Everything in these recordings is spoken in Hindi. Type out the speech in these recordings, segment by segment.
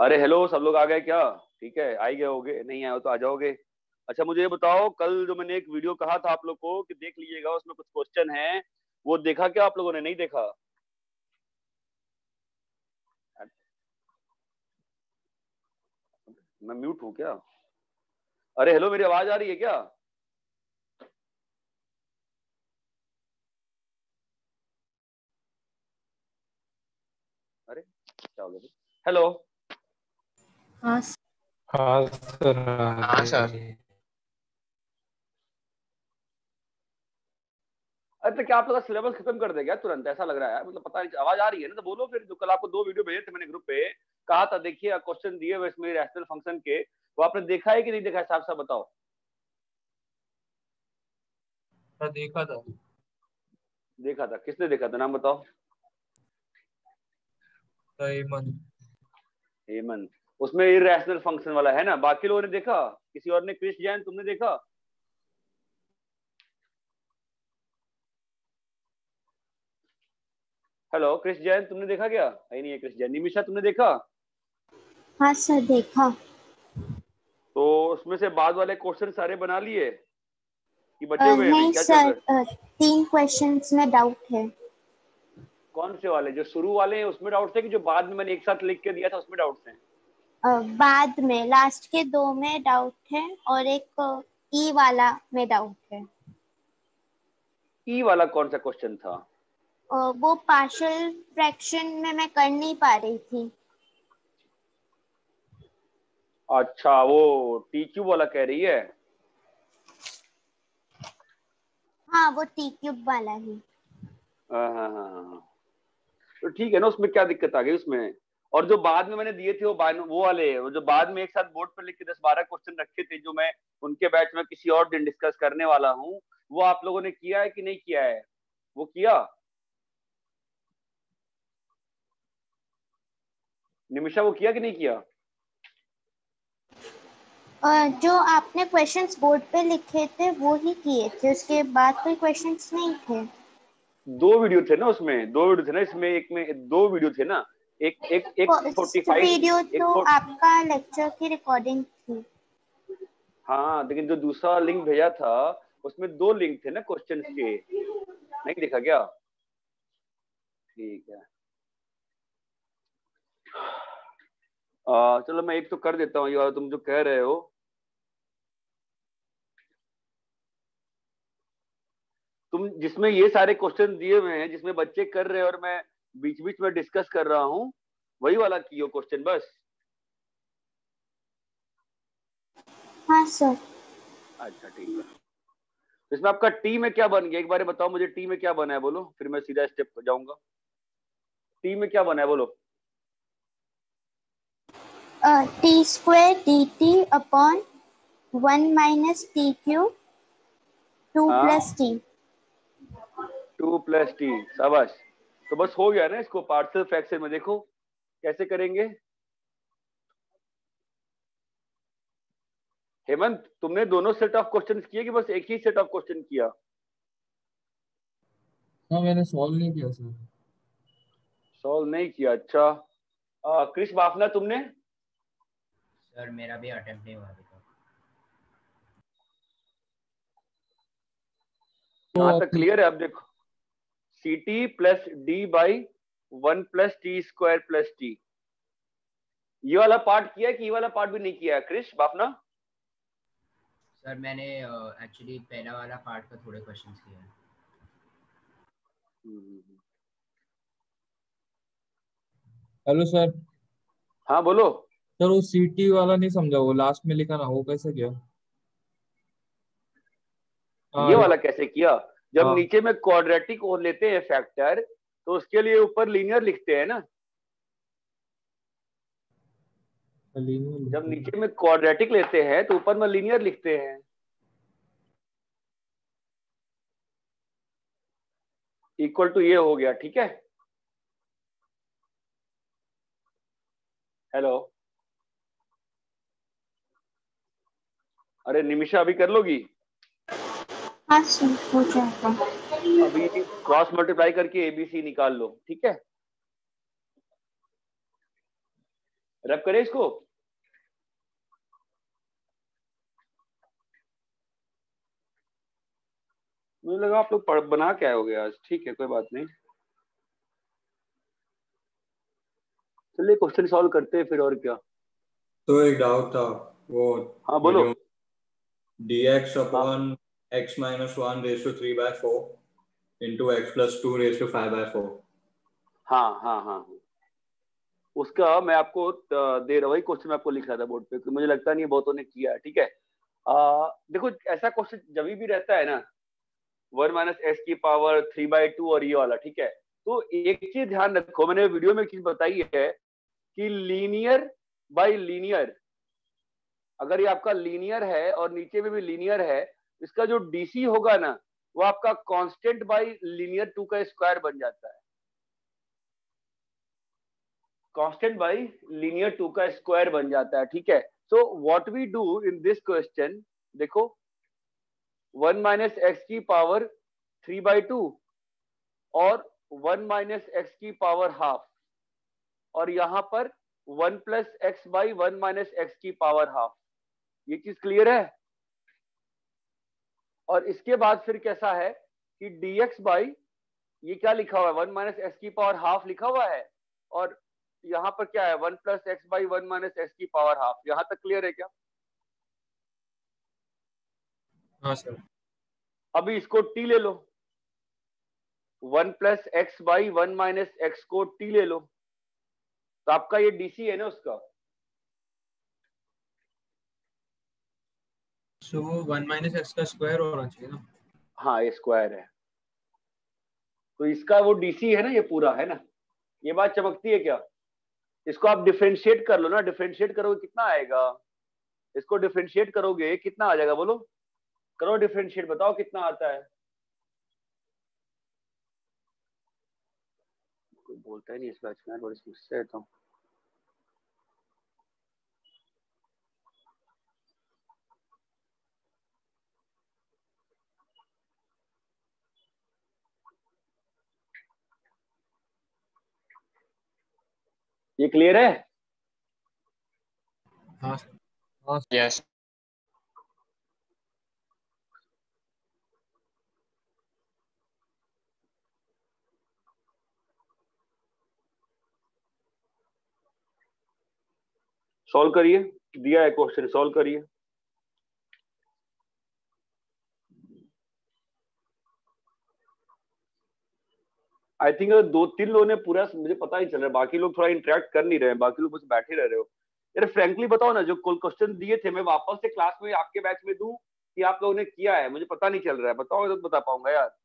अरे हेलो, सब लोग आ गए क्या? ठीक है, आ ही गए होगे, नहीं आए हो तो आ जाओगे। अच्छा मुझे ये बताओ, कल जो मैंने एक वीडियो कहा था आप लोग को कि देख लीजिएगा, उसमें कुछ क्वेश्चन है, वो देखा क्या आप लोगों ने? नहीं देखा? मैं म्यूट हूँ क्या? अरे हेलो, मेरी आवाज आ रही है क्या? अरे क्या हो गया? हेलो। हाँ हाँ सर। हाँ सर। अरे तो क्या आप लोग का सिलेबस खत्म कर देगा तुरंत? ऐसा लग रहा है, मतलब पता नहीं, आवाज आ रही है ना तो बोलो फिर। जो कल आपको 2 वीडियो भेजे थे मैंने ग्रुप पे, कहा था देखिए क्वेश्चन दिए हुए इसमें रैशनल फंक्शन के, वो आपने देखा है कि नहीं देखा है? साफ साफ बताओ। देखा था। देखा था? किसने देखा था, नाम बताओ। हेमंत। हेमंत। उसमें इरेशनल फंक्शन वाला है ना, बाकी लोगों ने देखा? किसी और ने? क्रिश जैन तुमने देखा? हेलो क्रिश जैन, तुमने देखा क्या? नहीं है क्रिश जैन। निमिषा तुमने देखा? हाँ सर देखा। तो उसमें से बाद वाले क्वेश्चन सारे बना लिए कि बचे हुए हैं? अभी नहीं क्या चल सर, रहा है? 3 क्वेश्चंस में डाउट है। कौन से वाले? जो शुरू वाले हैं उसमें डाउट्स है कि जो बाद में मैंने एक साथ लिख के दिया था उसमें डाउट्स हैं? बाद में लास्ट के 2 में डाउट है और एक ई वाला में डाउट है। ई वाला कौन सा क्वेश्चन था? वो पार्शियल फ्रैक्शन में मैं कर नहीं पा रही थी। अच्छा, वो टी क्यूब वाला कह रही है? हाँ वो टी क्यूब वाला ही। हाँ हाँ हाँ हाँ। तो ठीक है ना, उसमें क्या दिक्कत आ गई उसमें? और जो बाद में मैंने दिए थे वो वाले, वो जो बाद में एक साथ बोर्ड पर लिख के 10-12 क्वेश्चन रखे थे, जो मैं उनके बैच में किसी और दिन डिस्कस करने वाला हूँ, वो आप लोगों ने किया है कि नहीं किया है? वो किया? निमिषा वो किया कि नहीं किया? जो आपने क्वेश्चंस बोर्ड पे लिखे थे वो ही किए थे, उसके बाद कोई क्वेश्चंस नहीं थे। 2 वीडियो थे ना उसमें, 2 वीडियो थे ना इसमें, एक में 2 वीडियो थे ना। एक एक एक फर्स्ट 45, वीडियो एक तो आपका लेक्चर की रिकॉर्डिंग थी। हाँ, लेकिन जो दूसरा लिंक भेजा था उसमें 2 लिंक थे ना क्वेश्चंस के। नहीं देखा क्या? ठीक है। चलो मैं एक तो कर देता हूँ, ये वाला तुम जो कह रहे हो। तुम जिसमें ये सारे क्वेश्चन दिए हुए हैं, जिसमें बच्चे कर रहे हैं और मैं बीच बीच में डिस्कस कर रहा हूँ, वही वाला कियो क्वेश्चन बस? हाँ सर। अच्छा ठीक है। इसमें आपका टी में क्या बन गया, एक बार बताओ मुझे, टी में क्या बना है बोलो, फिर मैं सीधा स्टेप पर जाऊंगा। टी में क्या बना है बोलो? T square D T upon 1 minus T cube 2 हाँ, प्लस टी। 2 प्लस टी, शाबाश। तो बस हो गया ना, इसको पार्शियल फ्रैक्शन में देखो कैसे करेंगे। हेमंत, तुमने दोनों सेट ऑफ क्वेश्चन किए कि बस एक ही सेट ऑफ क्वेश्चन किया? हाँ मैंने सॉल्व नहीं किया सर। सॉल्व नहीं किया? अच्छा। क्रिश बाफना तुमने? सर मेरा भी अटेम्प्ट नहीं हुआ अभी तक। हाँ तो क्लियर है। अब देखो, c t plus d by 1 plus t square plus t, ये वाला पार्ट किया है कि ये वाला पार्ट भी नहीं किया है क्रिश बाफना? सर मैंने एक्चुअली पहला वाला पार्ट का थोड़े क्वेश्चंस किए हैं। Hello sir. हाँ बोलो। सर वो सीटी वाला नहीं समझा, वो लास्ट में लिखा ना, वो कैसे किया? ये हाँ वाला कैसे किया? जब हाँ नीचे में क्वाड्रेटिक और लेते हैं फैक्टर, तो उसके लिए ऊपर लीनियर लिखते हैं ना। जब नीचे में क्वाड्रेटिक लेते हैं तो ऊपर में लीनियर लिखते हैं। इक्वल टू ये हो गया, ठीक है। हेलो। अरे निमिषा अभी कर लोगी? हाँ सर हो जाएगा। अभी क्रॉस मल्टीप्लाई करके एबीसी निकाल लो, ठीक है। रैप करें इसको? मुझे लगा आप लोग बना के आए होगे आज। ठीक है, कोई बात नहीं, चलिए क्वेश्चन सॉल्व करते हैं फिर, और क्या। तो एक डाउट था वो, हाँ बोलो। dx upon x minus 1 raised to 3 by 4 into x plus 2 raised to 5 by 4। हाँ हाँ हाँ, उसका मैं आपको दे रहा, वही क्वेश्चन मैं आपको लिख रहा था बोर्ड पे, क्योंकि मुझे लगता नहीं बहुतों ने किया है। ठीक है, देखो ऐसा क्वेश्चन जब भी रहता है ना, 1 माइनस एक्स की पावर 3/2 और ये वाला, ठीक है, तो एक चीज ध्यान रखो, मैंने वीडियो में एक चीज बताई है कि लीनियर बाय लीनियर, अगर ये आपका लीनियर है और नीचे में भी लीनियर है, इसका जो डीसी होगा ना, वो आपका कांस्टेंट बाय लीनियर 2 का स्क्वायर बन जाता है। कांस्टेंट बाय लीनियर 2 का स्क्वायर बन जाता है। ठीक है, so what we do in this question, देखो 1 माइनस एक्स की पावर 3/2 और 1 माइनस एक्स की पावर हाफ, और यहां पर 1 plus x by 1 minus x की पावर हाफ। ये चीज क्लियर है? और इसके बाद फिर कैसा है कि dx बाई, ये क्या लिखा हुआ है, 1 माइनस एक्स की पावर हाफ लिखा हुआ है, और यहाँ पर क्या है, 1 plus x by 1 minus x की पावर हाफ। यहाँ तक क्लियर है क्या? हाँ सर। अभी इसको t ले लो, 1 plus x by 1 minus x को t ले लो, तो आपका ये डीसी है ना उसका। सो 1 माइनस एक्स का स्क्वायर होना चाहिए ना। हाँ, ये स्क्वायर है, तो इसका वो डीसी है ना, ये पूरा है ना। ये बात चमकती है क्या? इसको आप डिफरेंशिएट कर लो ना, डिफरेंशिएट करोगे कितना आएगा, इसको डिफरेंशिएट करोगे कितना आ जाएगा, बोलो, करो डिफरेंशिएट, बताओ कितना आता है। कोई बोलता ही नहीं इस बैच में, बड़ी समस्या है। तो ये क्लियर है? हाँ यस। सॉल्व करिए, दिया है क्वेश्चन, सॉल्व करिए। आई थिंक 2-3 लोगों ने पूरा, मुझे पता ही चल रहा है, बाकी लोग थोड़ा इंटरेक्ट कर नहीं रहे हैं, बाकी लोग बस बैठे रह रहे हो। यार फ्रैंकली बताओ ना, जो क्वेश्चन दिए थे मैं वापस से क्लास में आपके बैच में दूं कि आप लोगों ने किया है, मुझे पता नहीं चल रहा है, बताओ तो बता पाऊंगा यार।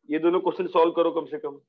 ये दोनों क्वेश्चन सॉल्व करो कम से कम।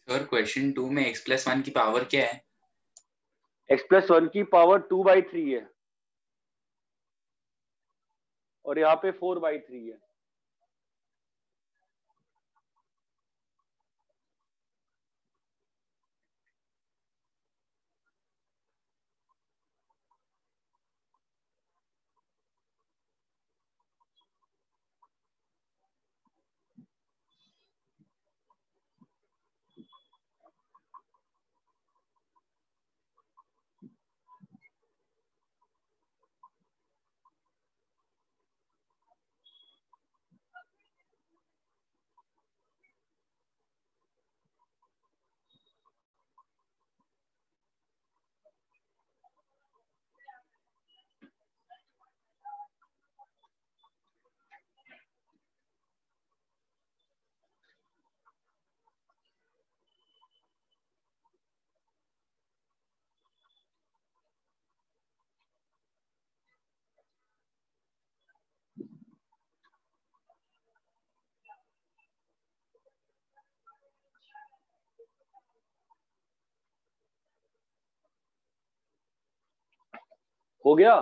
सर क्वेश्चन 2 में x+1 की पावर क्या है? x+1 की पावर 2/3 है और यहाँ पे 4/3 है। हो गया?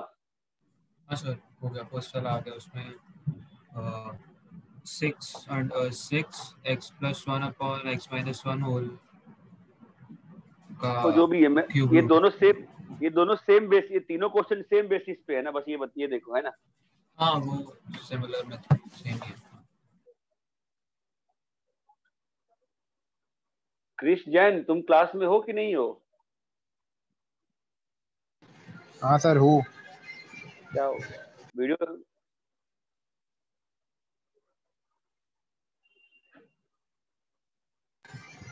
हाँ सर हो गया, फर्स्ट वाला आ गया उसमें 6x+1/x-1 होल का तो जो भी है मैं क्यूब ये रूट। दोनों सेम बेस, ये तीनों क्वेश्चन सेम बेसिस पे है ना, बस ये देखो, है ना। हाँ वो सिमिलर मेथड सेम ही है। क्रिश जैन, तुम क्लास में हो कि नहीं हो? हाँ सर हूँ। क्या हो गया? वीडियो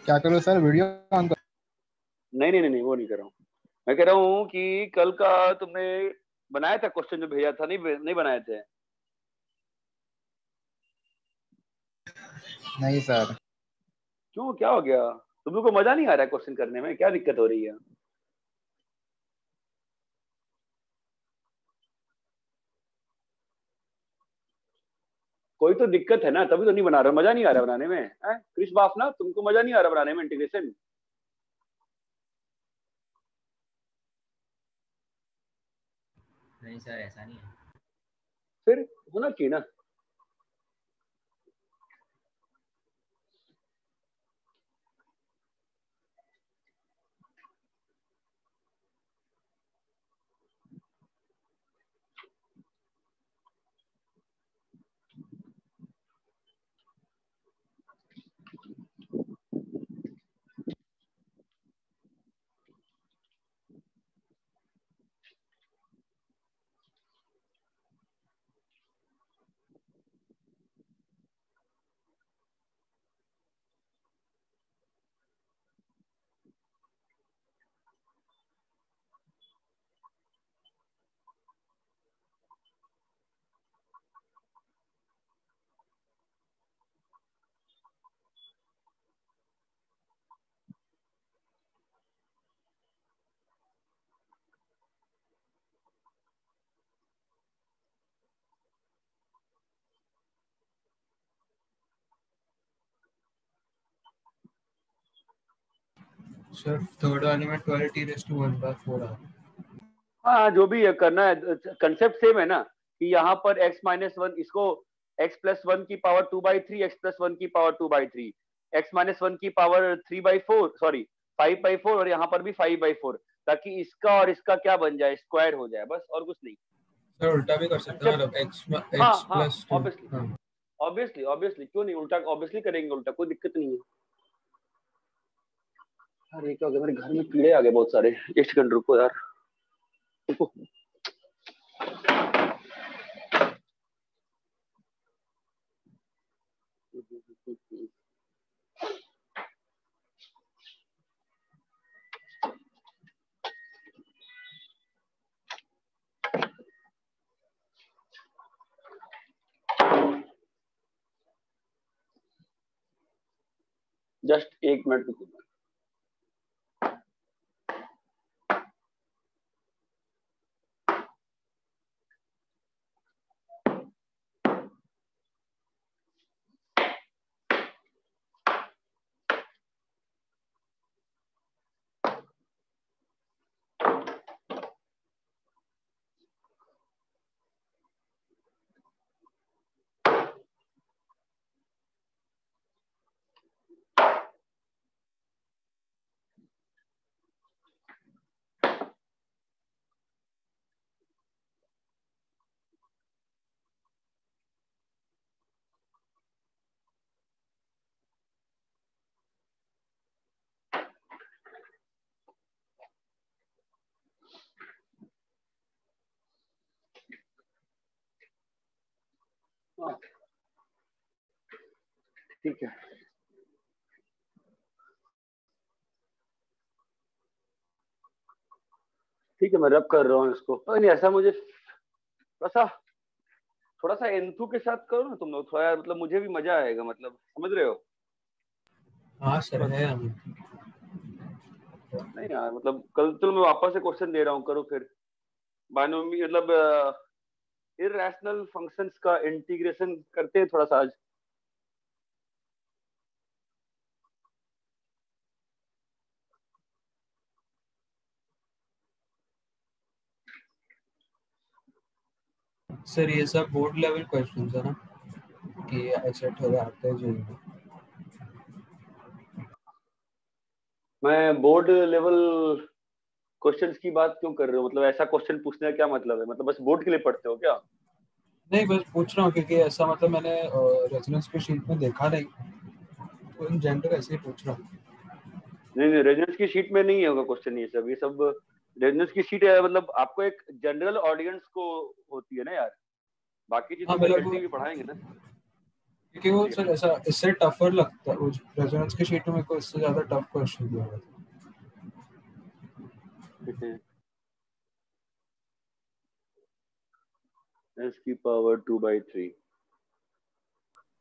क्या करो सर, वीडियो ऑन करो। नहीं, वो नहीं कर रहा हूँ। मैं कह रहा हूँ कि कल का तुमने बनाया था क्वेश्चन जो भेजा था, नहीं बनाए थे? नहीं सर। क्यों, क्या हो गया? तुम लोग को मजा नहीं आ रहा है क्वेश्चन करने में? क्या दिक्कत हो रही है? कोई तो दिक्कत है ना, तभी तो नहीं बना रहे, मजा नहीं आ रहा बनाने में, हैं? क्रिश बाफना, तुमको मजा नहीं आ रहा बनाने में इंटीग्रेशन? नहीं सर ऐसा नहीं है। फिर होना चाहिए ना। सर थर्ड वाले में 12t⁻1/4 आ। हाँ, जो भी है करना है, कंसेप्ट सेम है ना, कि यहाँ पर x-1 इसको x+1 की पावर 2/3, x+1 की पावर 2/3, x-1 की पावर 3/4, सॉरी 5/4, और यहाँ पर भी 5/4, ताकि इसका और इसका क्या बन जाए, स्क्वायर हो जाए, बस और कुछ नहीं। सर उल्टा भी कर सकते हैं, मतलब हाँ, x+2। हाँ ऑब्वियसली क्यों नहीं, उल्टा ऑब्वियसली करेंगे, उल्टा कोई दिक्कत नहीं है। यार ये क्या हो गया, मेरे घर में कीड़े आ गए बहुत सारे, एक सेकंड रुको यार, रुको। जस्ट 1 मिनट रुको। ठीक है, ठीक है, मैं रब कर रहा हूँ इसको। नहीं ऐसा मुझे थोड़ा सा एंथू के साथ करो ना तुम लोग, थोड़ा यार, मतलब मुझे भी मजा आएगा, मतलब समझ रहे हो? हाँ सर है अभी। नहीं यार, मतलब कल तो मैं वापस से क्वेश्चन दे रहा हूँ, करो फिर। बायनोमी मतलब इररेशनल फंक्शंस का इंटीग्रेशन करते हैं थोड़ा सा आज। सर ये सब बोर्ड लेवल क्वेश्चंस है ना कि ऐसे थोड़ा आते हैं जो मैं बोर्ड लेवल क्वेश्चंस की बात क्यों कर रहे हो? मतलब ऐसा क्वेश्चन पूछने का क्या मतलब है? मतलब बस बोर्ड के लिए पढ़ते हो क्या? नहीं, बस पूछ रहा हूँ क्योंकि ऐसा मतलब मैंने रेजोनेंस की शीट में देखा नहीं, तो इन जनरल ऐसे ही पूछ रहा हूँ। नहीं नहीं, रेजोनेंस की शीट में नहीं होगा क्वेश्चन, ये सब रेजोनेंस की शीट है, मतलब आपको एक जनरल ऑडियंस को होती है ना यार, बाकी चीज हाँ तो मतलब फैकल्टी भी पढ़ाएंगे ना। क्योंकि वो सर ऐसा इससे टफर लगता है, वो रेजोनेंस की शीट में को इससे ज्यादा टफ क्वेश्चन दिया हुआ था। s की पावर 2/3।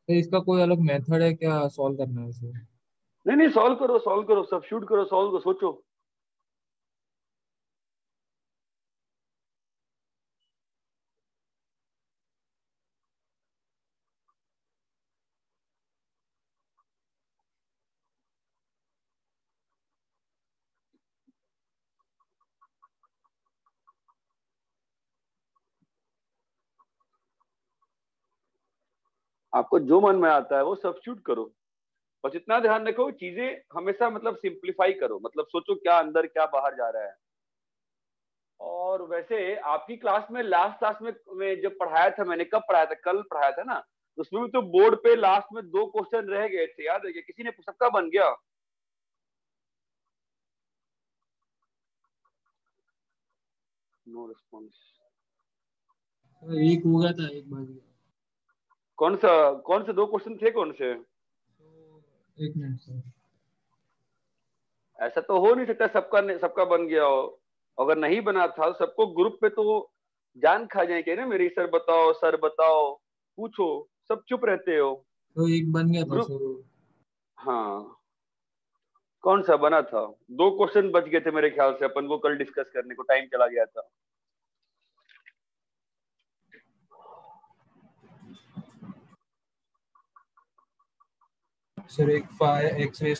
तो इसका कोई अलग मेथड है क्या सॉल्व करना है इसे? नहीं नहीं, सॉल्व करो, सब्स्टिट्यूट करो, सॉल्व करो, सोचो। आपको जो मन में आता है वो सब्स्टिट्यूट करो, बस इतना ध्यान रखो चीजें हमेशा मतलब सिंप्लीफाई करो, मतलब सोचो क्या अंदर क्या बाहर जा रहा है। और वैसे आपकी क्लास में लास्ट क्लास में जब पढ़ाया था, मैंने कब पढ़ाया था? कल पढ़ाया था ना, उसमें भी तो बोर्ड पे लास्ट में 2 क्वेश्चन रह गए थे, याद है क्या? किसी ने सबका बन गया? No response. एक हो गया था, एक बार कौन से 2 क्वेश्चन थे, कौन से? एक मिनट सर। ऐसा तो हो नहीं सकता सबका बन गया हो। अगर नहीं बना था सबको ग्रुप पे तो जान खा जाएंगे ना, मेरी सर बताओ, सर बताओ, पूछो, सब चुप रहते हो। तो एक बन गया था ग्रुप, सर। हाँ, कौन सा बना था? 2 क्वेश्चन बच गए थे मेरे ख्याल से, अपन वो कल डिस्कस करने को टाइम चला गया था। सर एक 5x⁴ +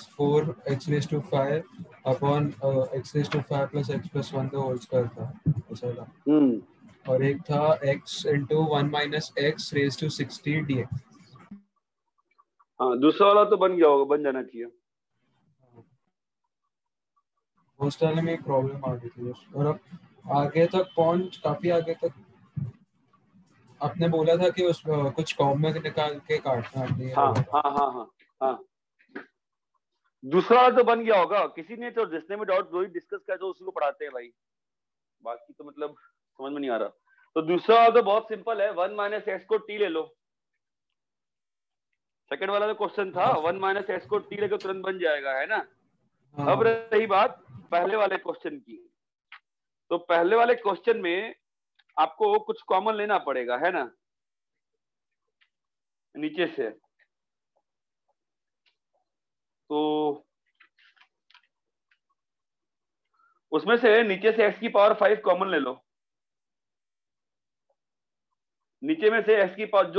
4x⁵ upon x⁵ + x+1 का होल स्क्वायर था ऐसा था। और एक था x × 1 - x⁻60 dx। हाँ, दूसरा वाला तो बन गया होगा, बन जाना चाहिए। उस टाइम में एक प्रॉब्लम आ गई थी बस। और अब आगे तक पहुंच, काफी आगे तक आपने बोला था कि उस कुछ कॉमन निकाल के काटना है। हाँ हाँ हाँ हाँ हाँ, दूसरा वाला तो बन गया होगा, किसी ने तो जिसने भी डाउट वही डिस्कस किया तो उसी को पढ़ाते हैं भाई, बाकी तो मतलब समझ में नहीं आ रहा। तो दूसरा वाला तो बहुत सिंपल है, 1 - x को t ले लो। सेकंड वाला जो क्वेश्चन था, 1 - x को t लेकर तुरंत बन जाएगा, है ना? अब रही बात पहले वाले क्वेश्चन की, तो पहले वाले क्वेश्चन में आपको कुछ कॉमन लेना पड़ेगा, है ना, नीचे से। तो उसमें से नीचे से x की पावर 5 कॉमन ले लो। नीचे में से x की पावर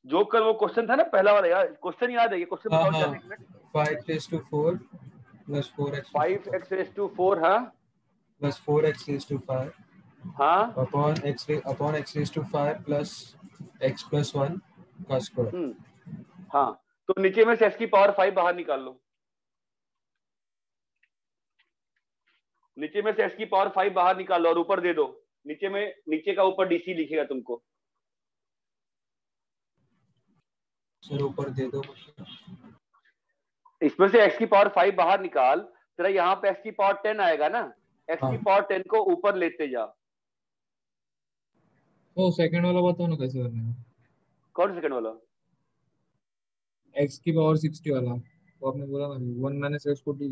जो कल वो क्वेश्चन था ना पहला वाला, यार क्वेश्चन याद है? ये क्वेश्चन बताओ क्या था? एक मिनट। 5⁴ + 4x⁴ 5x⁴, हाँ + 4x⁵ हाँ, अपॉन x⁵ + x+1 का स्क्वायर। हाँ, तो नीचे में से x की पावर 5 बाहर निकाल लो। नीचे में से x की पावर 5 बाहर निकाल लो और ऊपर दे दो। नीचे का ऊपर डीसी लिखेगा तुमको। सर ऊपर दे दो। इसमें से x की पावर 5 बाहर निकाल, तेरा यहाँ पे x की पावर 10 आएगा ना, x की पावर 10 को ऊपर लेते जा। तो सेकंड वाला बताओ ना कैसे करना है। कौन सेकंड वाला? x की पावर 60 वाला, वो आपने बोला ना 1 माइनस x को t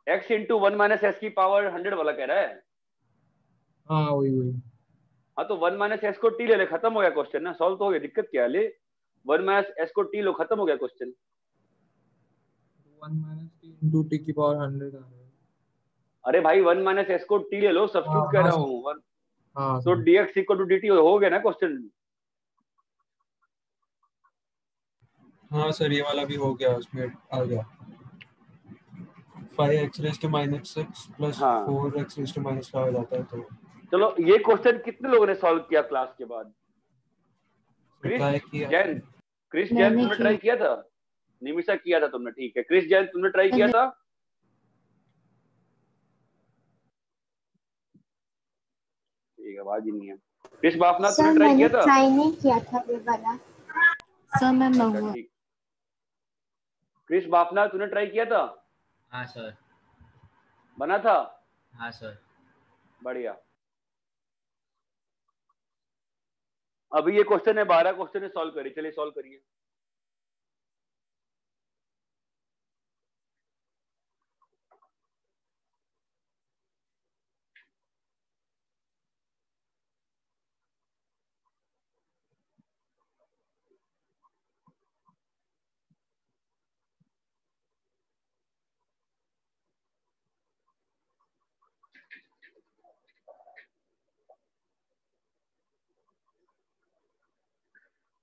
x into 1 minus S की पावर 100 वाला कह रहा है। हाँ वही वही। हाँ तो 1 माइनस एस को t ले ले, खत्म हो गया क्वेश्चन ना, सॉल्व तो हो गया, दिक्कत क्या है? ले 1 माइनस एस को t लो, खत्म हो गया question. 1 minus t into t की पावर 100 आ रहा है। अरे भाई 1 माइनस एस को t ले लो, सब्स्टिट्यूट कर हाँ रहा हूँ। हाँ तो dx इक्वल टू dt हो गया ना क्वेश्चन। हाँ सर ये वाला भी हो गया, उसमें आ गया 5x रेज़ टू -6 प्लस हाँ 4x रेज़ टू -5 हो जाता है। तो चलो ये क्वेश्चन कितने लोगों ने सॉल्व किया क्लास के बाद? क्रिस ट्राई किया। जैन, क्रिस जैन तुमने ट्राई किया था? निमिषा किया था तुमने, ठीक है। क्रिस जैन तुमने ट्राई किया था? ठीक है, आवाज ही नहीं है। क्रिस बाफना तुमने ट्राई किया था? ट्राई नहीं किया था ये वाला सर, मैं महुआ। ठीक। क्रिस बाफना तूने ट्राई किया था? हाँ सर। बना था? हाँ सर। बढ़िया। अभी ये क्वेश्चन है, 12 क्वेश्चन है, सॉल्व करिए। चलिए सॉल्व करिए।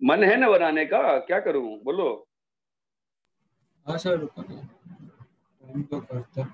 मन है ना बनाने का, क्या करूं बोलो? हाँ सर रुको टाइम तो करता।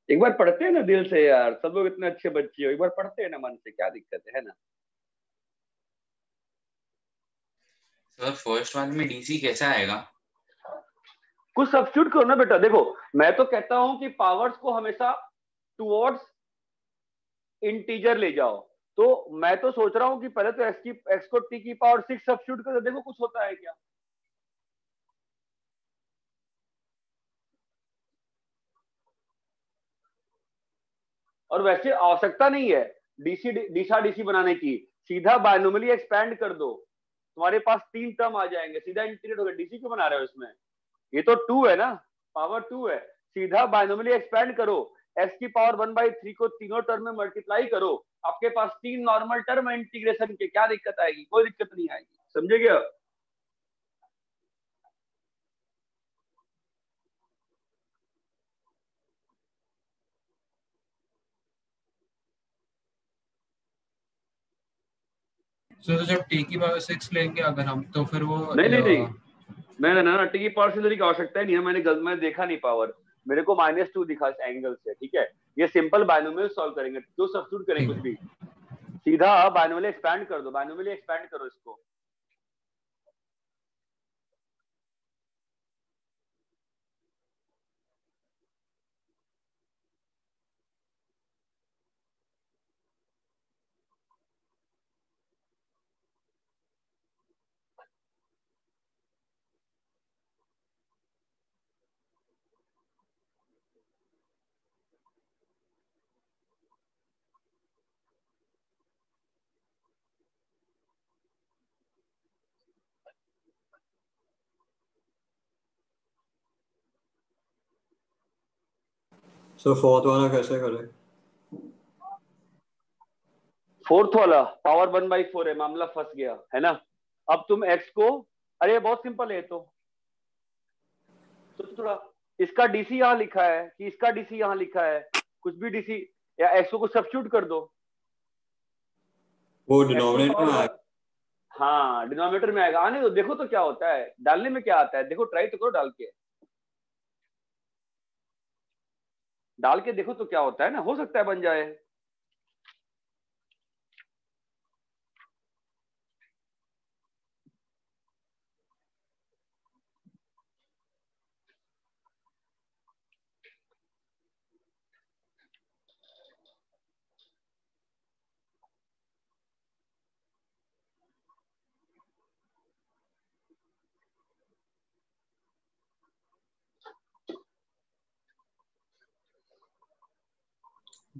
एक बार पढ़ते हैं ना दिल से यार, सब लोग इतने अच्छे बच्चे हो, एक बार पढ़ते हैं ना मन से, क्या दिक्कत है ना? सर फर्स्ट वन में डीसी कैसा आएगा? कुछ सब्स्टिट्यूट करो ना बेटा। देखो मैं तो कहता हूं कि पावर्स को हमेशा टुवर्ड्स इंटीजर ले जाओ। तो मैं तो सोच रहा हूं कि पहले तो एक्स को टी की पावर 6 सब्स्टिट्यूट करो, देखो कुछ होता है क्या। और वैसे आवश्यकता नहीं है डीसी बनाने की, सीधा बायनोमियली एक्सपैंड कर दो, तुम्हारे पास 3 टर्म आ जाएंगे, सीधा इंटीग्रेट होगा। डीसी क्यों बना रहे हो इसमें? ये तो 2 है ना, पावर 2 है। सीधा बायनोमियली एक्सपैंड करो, x की पावर 1/3 को तीनों टर्म में मल्टीप्लाई करो, आपके पास 3 नॉर्मल टर्म है इंटीग्रेशन के, क्या दिक्कत आएगी? कोई दिक्कत नहीं आएगी, समझे क्या? तो जब t की पावर 6 लेंगे अगर हम, तो फिर वो नहीं मैं टी की पावर से की आवश्यकता ही नहीं है। मैंने देखा नहीं पावर, मेरे को -2 दिखा इस एंगल से, ठीक है। ये सिंपल बायनोमियल सॉल्व करेंगे, जो सब्स्टिट्यूट करें कुछ भी, सीधा बायनोमियली एक्सपैंड कर दो, बायनोमियली एक्सपैंड करो इसको। सो फोर्थ वाला कैसे करें? फोर्थ वाला पावर 1/4 है, मामला फंस गया है ना। अब तुम x को, अरे बहुत सिंपल है तो थोड़ा इसका डीसी यहाँ लिखा है कि इसका डीसी यहाँ लिखा है, कुछ भी डीसी या x को कुछ सब्स्टिट्यूट कर दो। वो डिनोमिनेटर में आएगा। हाँ डिनोमिनेटर में आएगा। आने दो, देखो तो क्या होता है, डालने में क्या आता है, देखो ट्राई तो करो डाल के, डाल के देखो तो क्या होता है ना, हो सकता है बन जाए।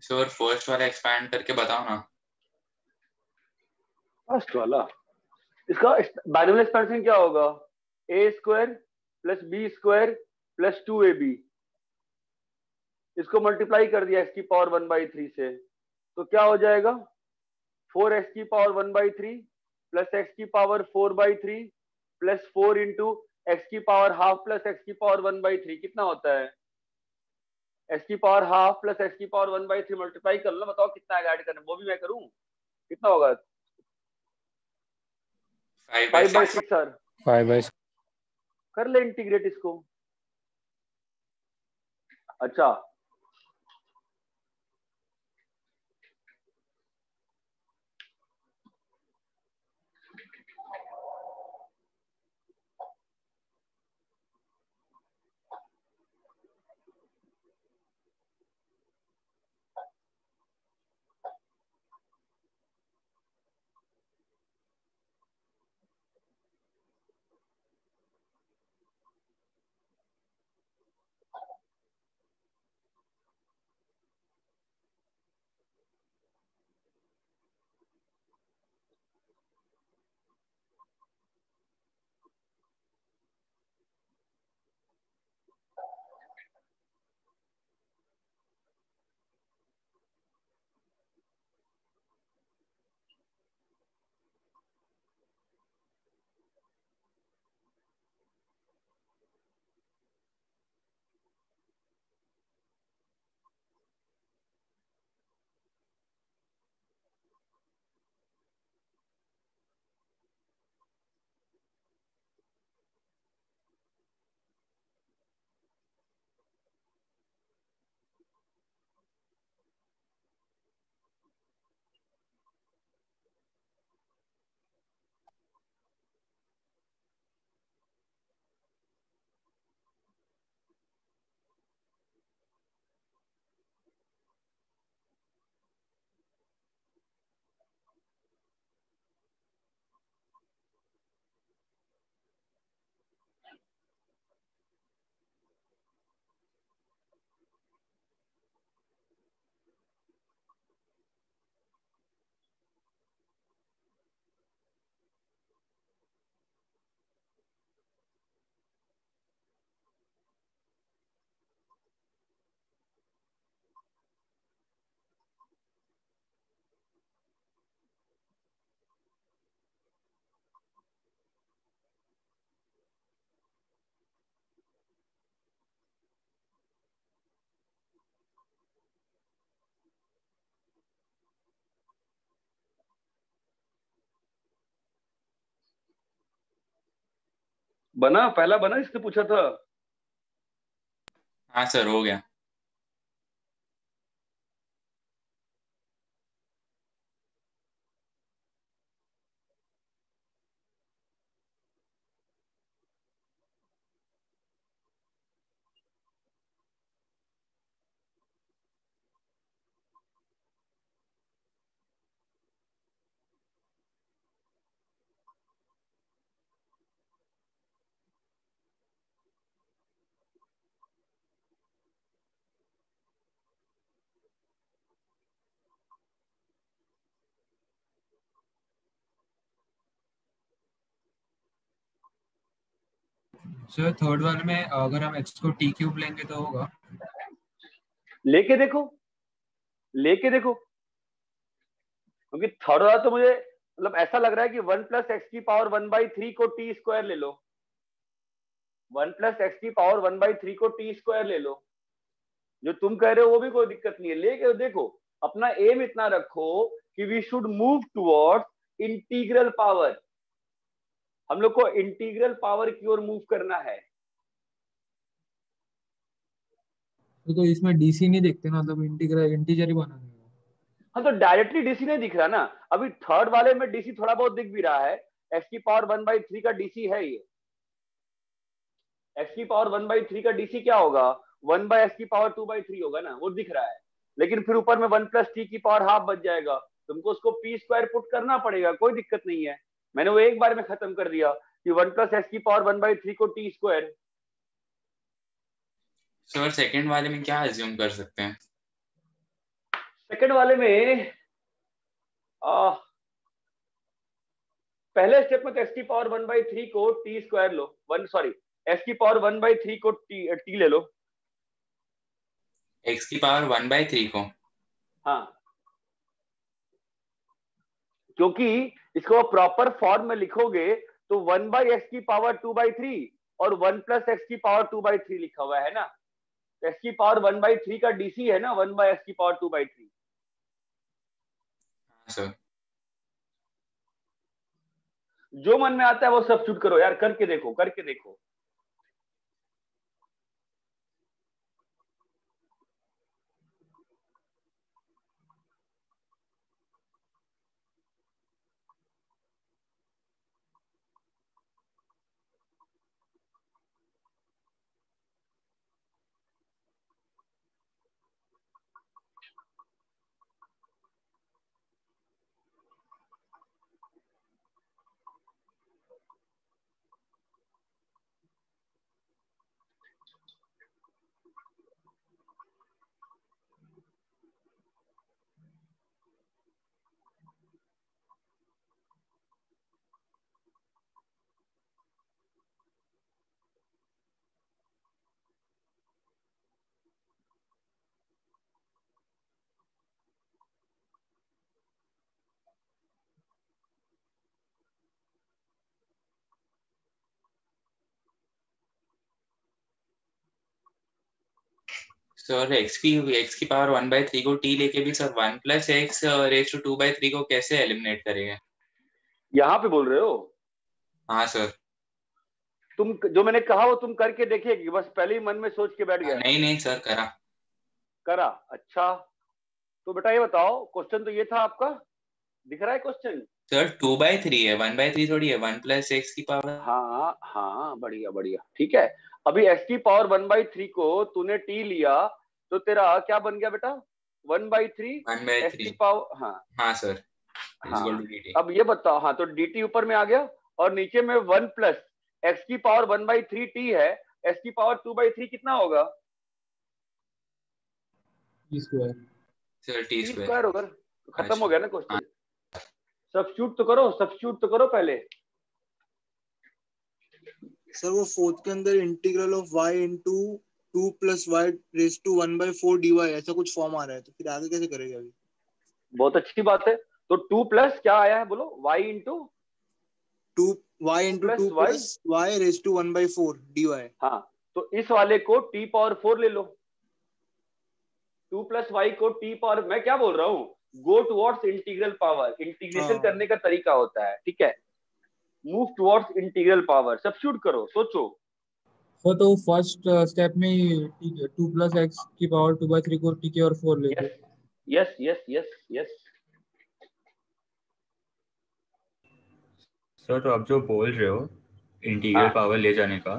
सर फर्स्ट वाला एक्सपैंड करके बताओ ना। फर्स्ट वाला, इसका बाइनोमियल एक्सपेंशन क्या होगा, A square plus B square plus 2ab, इसको मल्टीप्लाई कर दिया x की पावर 1/3 से, तो क्या हो जाएगा 4x की पावर 1/3 प्लस x की पावर 4/3 प्लस 4 इंटू एक्स की पावर हाफ प्लस x की पावर 1/3, कितना होता है x की पावर हाफ प्लस x की पावर 1/3, मल्टीप्लाई कर लो, बताओ कितना आएगा, ऐड करना वो भी मैं करूं, कितना होगा 5/6 सर, 5/6 कर ले इंटीग्रेट इसको। अच्छा बना, पहला बना इसने पूछा था। हाँ सर हो गया। सर थर्ड वाले में अगर हम x को t क्यूब लेंगे तो होगा, लेके देखो, लेके देखो, क्योंकि थर्ड वाला तो मुझे मतलब ऐसा लग रहा है कि 1 प्लस एक्स की पावर 1/3 को टी स्क्वायर ले लो, 1 प्लस एक्स की पावर 1/3 को टी स्क्वायर ले लो, जो तुम कह रहे हो वो भी कोई दिक्कत नहीं है, लेके देखो, अपना एम इतना रखो कि we should move towards integral power, हम लोग को इंटीग्रल पावर की ओर मूव करना है। तो इसमें डीसी नहीं देखते ना, मतलब इंटीजर ही बनाना है। हाँ तो डायरेक्टली डीसी नहीं दिख रहा ना, अभी थर्ड वाले में डीसी थोड़ा बहुत दिख भी रहा है। एक्स की पावर 1/3 का डीसी है ये। एक्स की पावर 1/3 का डीसी क्या होगा, 1/x की पावर 2/3 होगा ना, वो दिख रहा है। लेकिन फिर ऊपर में 1 + t की पावर हाफ बच जाएगा, तुमको उसको p² पुट करना पड़ेगा, कोई दिक्कत नहीं है। मैंने वो एक बार में खत्म कर दिया कि 1 + x की पावर 1/3 को t²। सर सेकंड वाले में क्या अज्यूम कर सकते हैं? सेकंड वाले में पहले स्टेप में तो x की पावर 1/3 को t² लो, x की पावर 1/3 को t ले लो। x की पावर 1/3 को, हाँ, क्योंकि इसको प्रॉपर फॉर्म में लिखोगे तो 1/x की पावर 2/3 और 1 + x की पावर 2/3 लिखा हुआ है ना, तो x की पावर 1/3 का डीसी है ना 1/x की पावर 2/3। सर जो मन में आता है वो सब्स्टिट्यूट करो यार, करके देखो, करके देखो। सर x की पावर 1/3 को t लेके भी सर 1 + x = 2/3 को कैसे एलिमिनेट करेंगे? यहाँ पे बोल रहे हो? हाँ सर। तुम जो मैंने कहा वो तुम करके देखिए कि बस पहले ही मन में सोच के बैठ गया? नहीं सर, करा। अच्छा, तो बेटा ये बताओ, क्वेश्चन तो ये था आपका, दिख रहा है क्वेश्चन? सर 2/3 है, 1/3 थोड़ी है, 1 + x की पावर। हाँ हाँ, बढ़िया बढ़िया, ठीक है। अभी x की पावर 1/3 को तूने t लिया तो तेरा क्या बन गया बेटा? 1/3 x की पावर। हाँ सर। हाँ, अब ये बताओ, हाँ तो dt ऊपर में आ गया और नीचे में 1 + x की पावर 1/3 t है, x की पावर 2/3 कितना होगा? t²। सर t² होगा। खत्म हो गया ना क्वेश्चन। सब्स्टिट्यूट तो करो, सब्स्टिट्यूट तो करो पहले। सर वो फोर्थ के अंदर integral of y into 2 + y raised to 1/4 dy ऐसा कुछ फॉर्म आ रहा है, तो फिर आगे कैसे करेंगे अभी? बहुत अच्छी बात है। तो 2 + क्या आया है बोलो? y into 2 y into 2 + y raised to 1/4 dy। हाँ, तो इस वाले को t⁴ ले लो, 2 + y को t⁴, मैं क्या बोल रहा हूँ, go towards integral power. Integration करने का तरीका होता है, ठीक है, move towards integral power. Substitute करो, सोचो। तो फर्स्ट स्टेप में 2 + x की पावर 2/3 को t की और 4 ले लो। Yes yes yes yes. Sir तो आप जो बोल रहे हो इंटीग्रल पावर ले जाने का,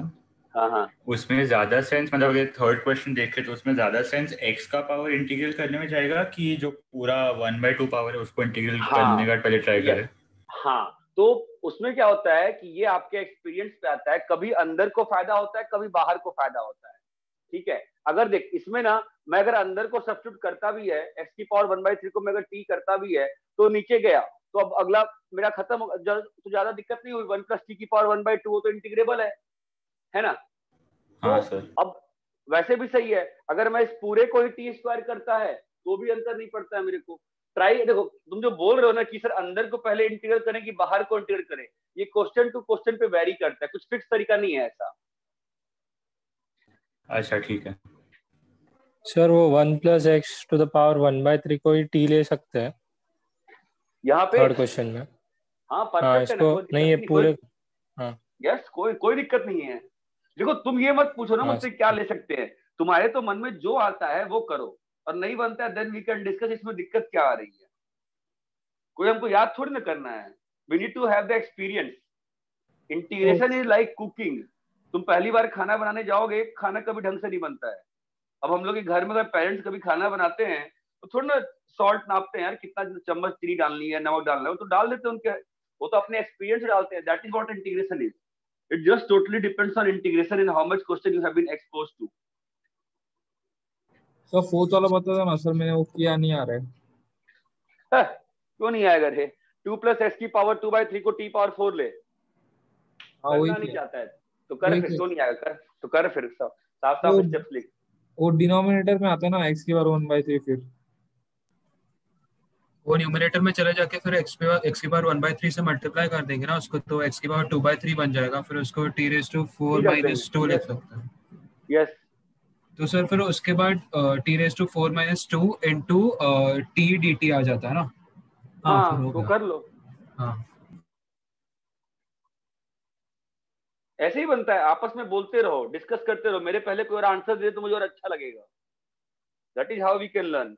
हाँ, उसमें ज्यादा सेंस, मतलब अगर थर्ड क्वेश्चन देखे तो उसमें ज्यादा सेंस x का पावर इंटीग्रल करने में जाएगा कि जो पूरा 1/2 पावर है उसको इंटीग्रल करने का पहले ट्राई करें? हाँ, तो उसमें क्या होता है कि ये आपके एक्सपीरियंस पे आता है, कभी अंदर को फायदा होता है, कभी बाहर को फायदा होता है, ठीक है। अगर देख इसमें ना, मैं अगर अंदर को सब्स्टिट्यूट करता भी है, x की पावर 1/3 को मैं अगर t करता भी है तो नीचे गया, तो अब अगला मेरा खत्म, तो ज्यादा दिक्कत नहीं हुई। 1 + t की पावर 1/2 वो तो इंटीग्रेबल है ना? हाँ तो सर। अब वैसे भी सही है, अगर मैं इस पूरे को ही t² करता है तो भी अंतर नहीं पड़ता है मेरे को। ट्राई देखो, तुम जो बोल रहे हो ना कि सर अंदर को पहले इंटीग्रेट करें कि बाहर को इंटीग्रेट करें, ये क्वेश्चन टू क्वेश्चन पे वेरी करता है, कुछ फिक्स तरीका नहीं है ऐसा। अच्छा ठीक है सर, वो 1 + x⁴ 1/3 को ही t ले सकते हैं यहाँ पे थर्ड क्वेश्चन में। हाँ, हाँ, परफेक्ट है ना, इसको कोई दिक्कत नहीं, ये नहीं, पूरे हाँ यस, कोई कोई दिक्कत नहीं है। देखो तुम ये मत पूछो ना हाँ मुझसे क्या ले सकते हैं, तुम्हारे तो मन में जो आता है वो करो, और नहीं बनता है देन वी कैन डिस्कस इसमें दिक्कत क्या आ रही है। कोई हमको याद थोड़ी ना करना है, we need to have the experience. Integration is like cooking. तुम पहली बार खाना बनाने जाओगे, खाना कभी ढंग से नहीं बनता है। अब हम लोग के घर में अगर पेरेंट्स कभी खाना बनाते हैं तो थोड़ा ना सॉल्ट नापते हैं यार, कितना चम्मच चीनी डालनी है, नमक डालना है, वो तो डाल देते हैं उनके, वो तो अपने एक्सपीरियंस से डालते हैं। That is what integration is. It just totally depends on integration in how much question you have been exposed to. Sir fourth वाला बता दो ना सर, मैंने वो किया नहीं आ रहा है। क्यों नहीं आएगा रे? 2 + x की पावर 2/3 को t पावर 4 ले, हाँ वही करना नहीं किया, चाहता है तो कर, वही फिर किया। क्यों नहीं आएगा? कर तो कर, फिर साफ साफ वो स्टेप्स लिख। वो डिनोमिनेटर में आता है ना x की पावर 1/3, फिर वो न्यूमरेटर में चले जाके फिर x की पावर 1/3 से मल्टीप्लाई कर देंगे ना उसको, तो x की पावर 2/3 बन जाएगा, फिर उसको t⁴ ठीक रख देंगे, -2 लिख यस सकते हैं। यस। तो सर फिर उसके बाद t⁴ -2 इंटू t dt आ जाता है ना। हाँ फिर हाँ हो तो गया। कर लो, हाँ ऐसे ही बनता है। आपस में बोलते रहो, डिस्कस करते रहो, मेरे पहले कोई और आंसर दे तो मुझे और अच्छा लगेगा। That is how we can learn.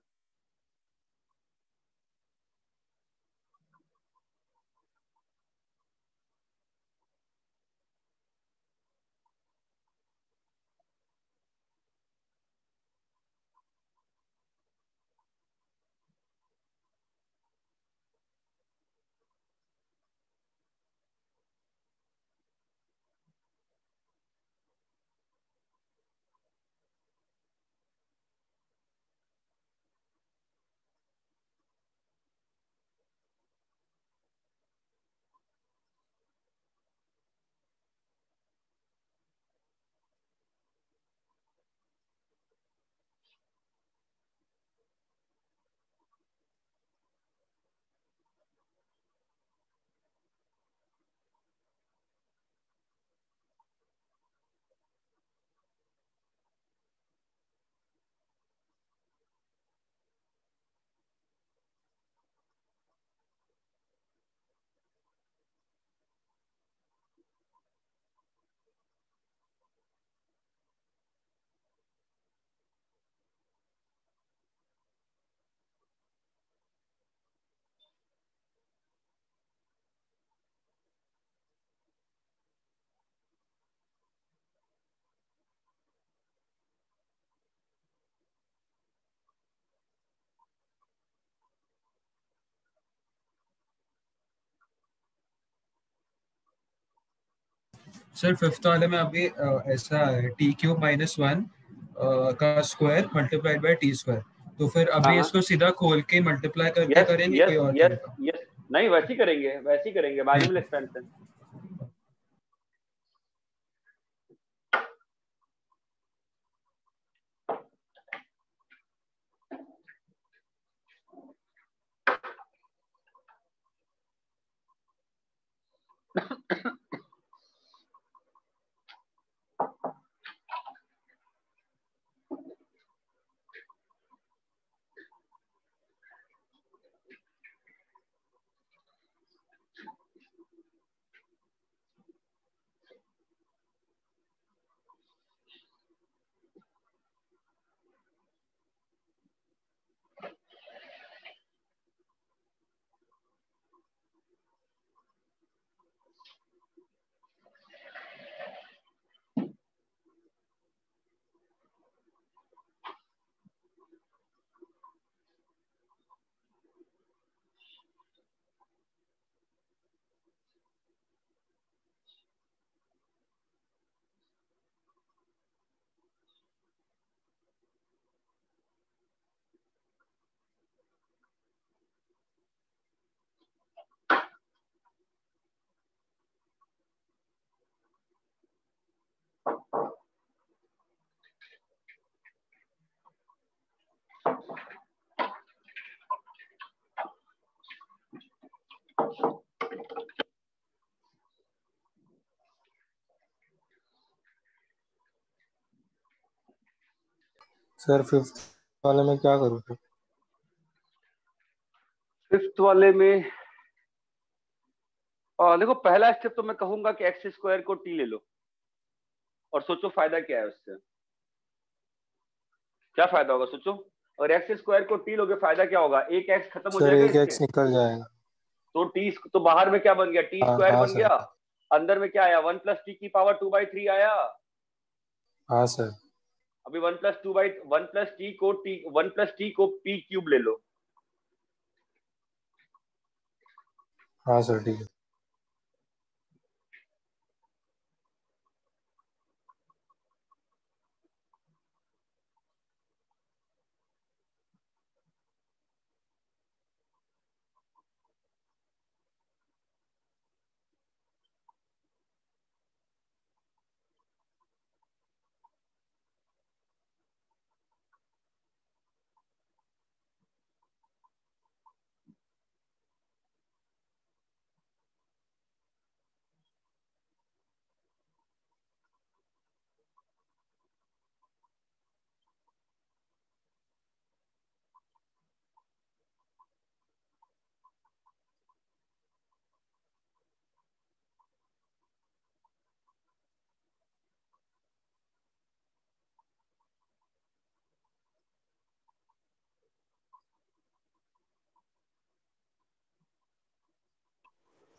Sir fifth वाले में अभी ऐसा है t³ - 1 का स्क्वायर मल्टीप्लाइड बाय t²। तो फिर हाँ अभी हाँ, इसको सीधा खोल के मल्टीप्लाई करके यस करेंगे, यस कोई और यस तरीका? यस। नहीं, वैसे ही करेंगे, वैसे ही करेंगे, बाइनोमियल एक्सपेंशन। सर फिफ्थ वाले में क्या करूँ फिर? फिफ्थ वाले में देखो पहला स्टेप तो मैं कहूंगा कि एक्स स्क्वायर को टी ले लो और सोचो फायदा क्या है उससे, क्या फायदा होगा सोचो। और एक्स स्क्वायर को टी लोगे फायदा क्या होगा, एक एक्स खत्म हो सर जाएगा एक इससे, एक्स निकल जाएगा। तो टी तो बाहर में क्या बन गया, टी हाँ स्क्वायर हाँ बन सर। गया, अंदर में क्या आया 1 + टी की पावर 2/3 आया। हाँ सर। अभी 1 + टी को पी क्यूब ले लो। हाँ सर ठीक है।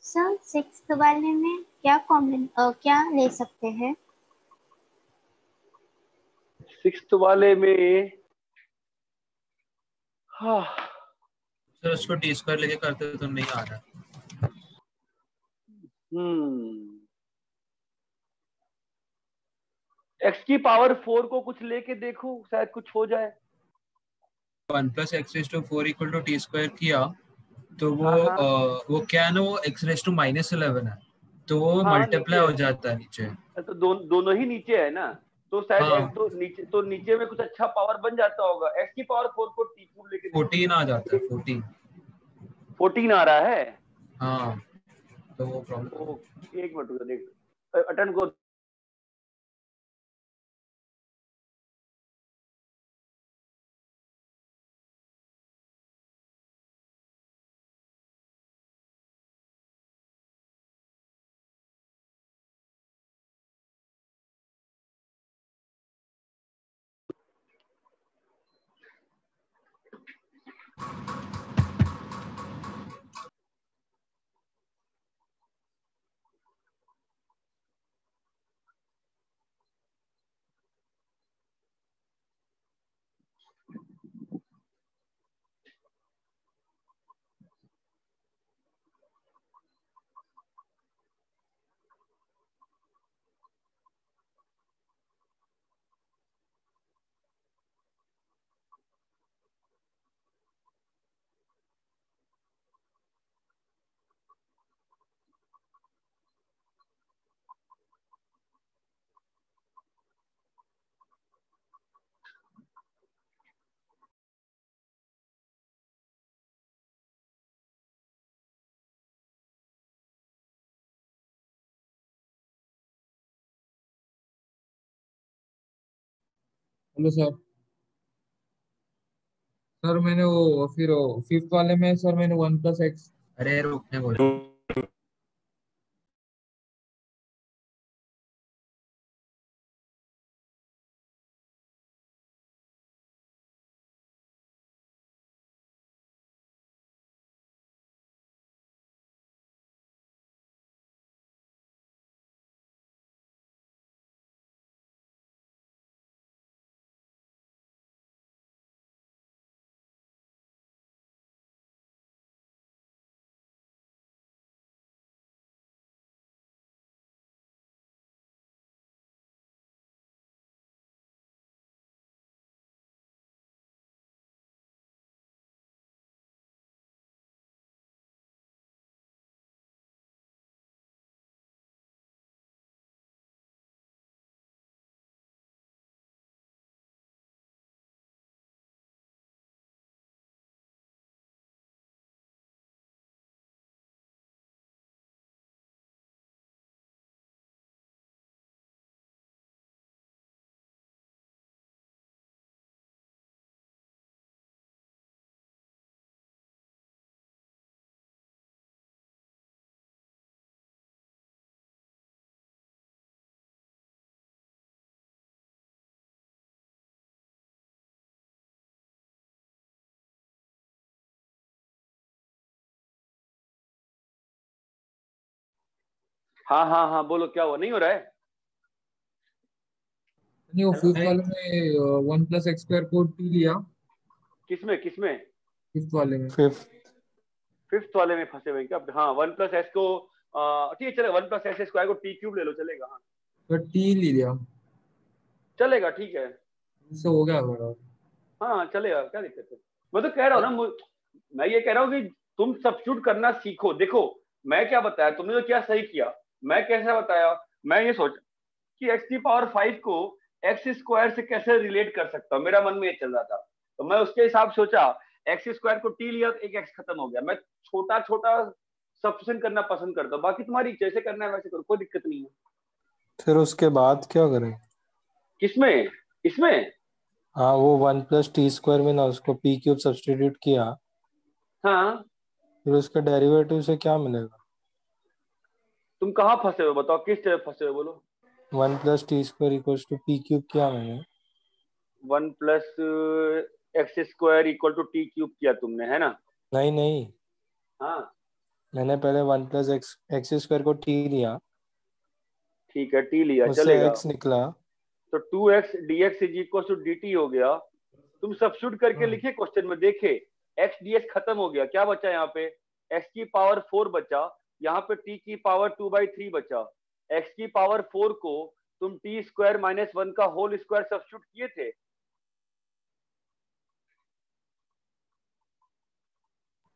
सर 6th वाले में क्या कॉमन क्या ले सकते हैं? 6th वाले में हाँ सर उसको टी स्क्वायर लेके करते तो नहीं आ रहा। एक्स की पावर 4 को कुछ लेके देखो शायद कुछ हो जाए। 1 + x⁴ equal to T square किया तो वो हाँ हाँ वो क्या है ना, वो x⁻11 है, तो वो हाँ मल्टीप्लाई नीचे हो जाता है नीचे। है तो दोनों ही नीचे है ना, तो शायद हाँ तो नीचे में कुछ अच्छा पावर बन जाता होगा। एक्स की पावर 4 को टी क्यूब लेके देखो। 14 आ जाता है 14। 14 आ रहा है। हाँ तो वो प्रॉब्लम। ओ, एक मिनट रुको, देख अटेंड को हेलो सर। सर मैंने वो फिर 5th वाले में सर मैंने 1 + x। अरे रुकने बोलो। हाँ हाँ हाँ, बोलो क्या हुआ, नहीं हो रहा है? नहीं वो फिफ्थ वाले में 1 + x² को t लिया। किसमें किसमें? फिफ्थ वाले में। फिफ्थ वाले में फंसे हुए क्या? हाँ, 1 + s को ठीक है चलेगा, 1 + s² को t³ ले लो, चलेगा। हाँ तो t ले लिया, चलेगा, ठीक है। उससे हो गया मेरा। हाँ चलेगा, क्या दिक्कत है? मैं तो कह रहा हूँ ना, मैं ये कह रहा हूँ कि तुम सब्स्टिट्यूट करना सीखो। देखो मैं क्या बताया, तुमने तो क्या सही किया, मैं कैसा बताया, मैं ये सोच कि x⁵ को x² से कैसे रिलेट कर सकता हूँ, मेरा मन में ये चल रहा था। तो मैं उसके हिसाब सोचा, x² को t लिया तो एक x खत्म हो गया। मैं छोटा छोटा सब्स्टिट्यूशन करना पसंद करता हूँ, बाकी तुम्हारी जैसे करना है वैसे करो, कोई दिक्कत नहीं है। फिर उसके बाद क्या करें? किसमें? इसमें? हाँ, वो 1 + t² में ना उसको p³ सब्स्टिट्यूट किया, हाँ, फिर उसके डेरिवेटिव से क्या मिलेगा? तुम कहाँ फंसे हो बताओ, किस तरह फंसे हो बोलो? 1 + t² = p³ किया मैंने। 1 + x² = t³ किया तुमने, है ना? नहीं नहीं, हाँ मैंने पहले 1 + x² को t लिया, ठीक है, t लिया, उससे चलेगा। x निकला। तो 2x dx dt हो गया। तुम सब्स्टिट्यूट करके हाँ लिखे क्वेश्चन में, देखे x dx खत्म हो गया, क्या बचा यहाँ पे? x⁴ बचा, यहाँ पे t⁵ बचा। x⁴ को तुम t² - 1 का होल स्क्वायर सब्स्टिट्यूट किए थे।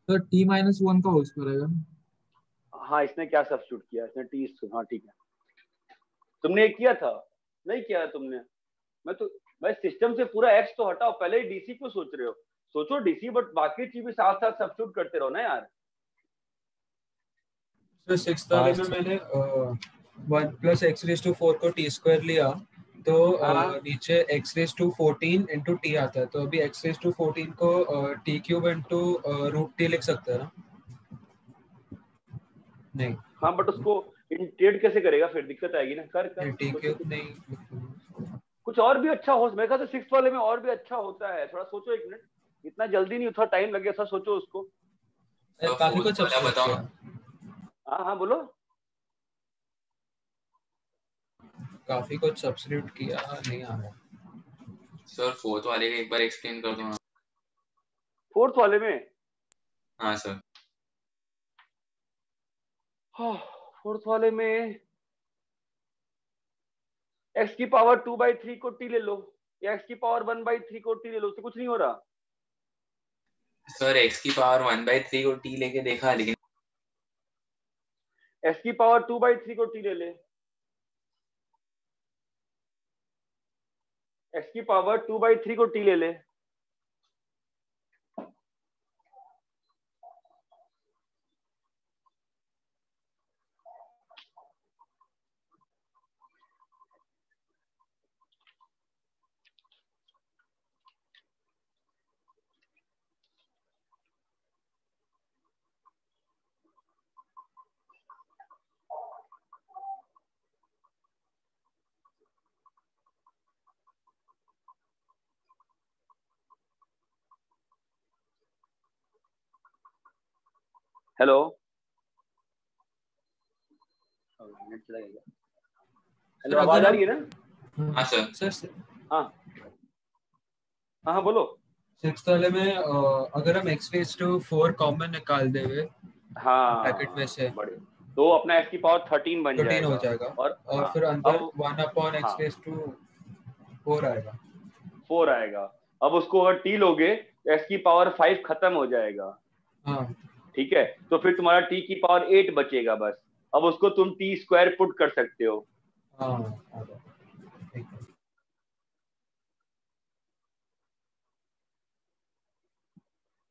तो t-1 का होल स्क्वायर आएगा। हाँ, इसने क्या सब्स्टिट्यूट किया, इसने हाँ ठीक है, तुमने ये किया था, नहीं किया तुमने? मैं तो, भाई सिस्टम से पूरा एक्स तो हटाओ, पहले ही डीसी क्यों सोच रहे हो? सोचो डीसी, बट बाकी चीज भी साथ साथ सब्स्टिट्यूट करते रहो ना यार। तो सिक्स्थ हाँ वाले में मैंने 1 + x⁴ को t² लिया, तो हाँ नीचे x⁴ इंटू t आता है, तो अभी x⁴ को t³ इंटू √t लिख सकते हैं ना? नहीं, हाँ, बट उसको इंटीग्रेट कैसे करेगा, फिर दिक्कत आएगी ना। कर कर सोचो t³ कुछ, नहीं। कुछ और भी अच्छा हो, मेरे ख्याल से सिक्स वाले में और भी अच्छा होता है, थोड़ा सोचो, एक मिनट, इतना जल्दी नहीं, थोड़ा टाइम लगे, थोड़ा सोचो उसको। सर काफी फोर्थ कुछ वाला सब्स्टिट्यूट बताओ किया। ना। हाँ हाँ बोलो। काफी कुछ सब्स्टिट्यूट किया, नहीं आ रहा। सर फोर्थ वाले का एक बार एक्सप्लेन कर दो ना। फोर्थ वाले में? हाँ सर। हाँ, फोर्थ वाले में x⁵ को t ले लो, या x⁵ को t ले लो, उससे कुछ नहीं हो रहा। सर x⁴ 1/3 को t लेके देखा, लेकिन x⁵ को t ले ले, x⁵ को t ले ले। हेलो, नेट चला गया? सर हेलो, आवाज अगर आ हम रही है ना? हाँ सर। सर हाँ हाँ हाँ बोलो। सिक्स्थ वाले में अगर हम x⁴ कॉमन निकाल देवे ब्रैकेट में हाँ से, बढ़िया, तो अपना x⁴ बन 13 हो जाएगा। जाएगा, और और हाँ, फिर अंदर अब 1/x⁴ हाँ 4 आएगा। 4 आएगा। अब उसको अगर t लोगे तो x⁵ खत्म हो जाएगा, हाँ ठीक है? तो फिर तुम्हारा t⁸ बचेगा बस। अब उसको तुम t² पुट कर सकते हो। हाँ आ गया, ठीक है।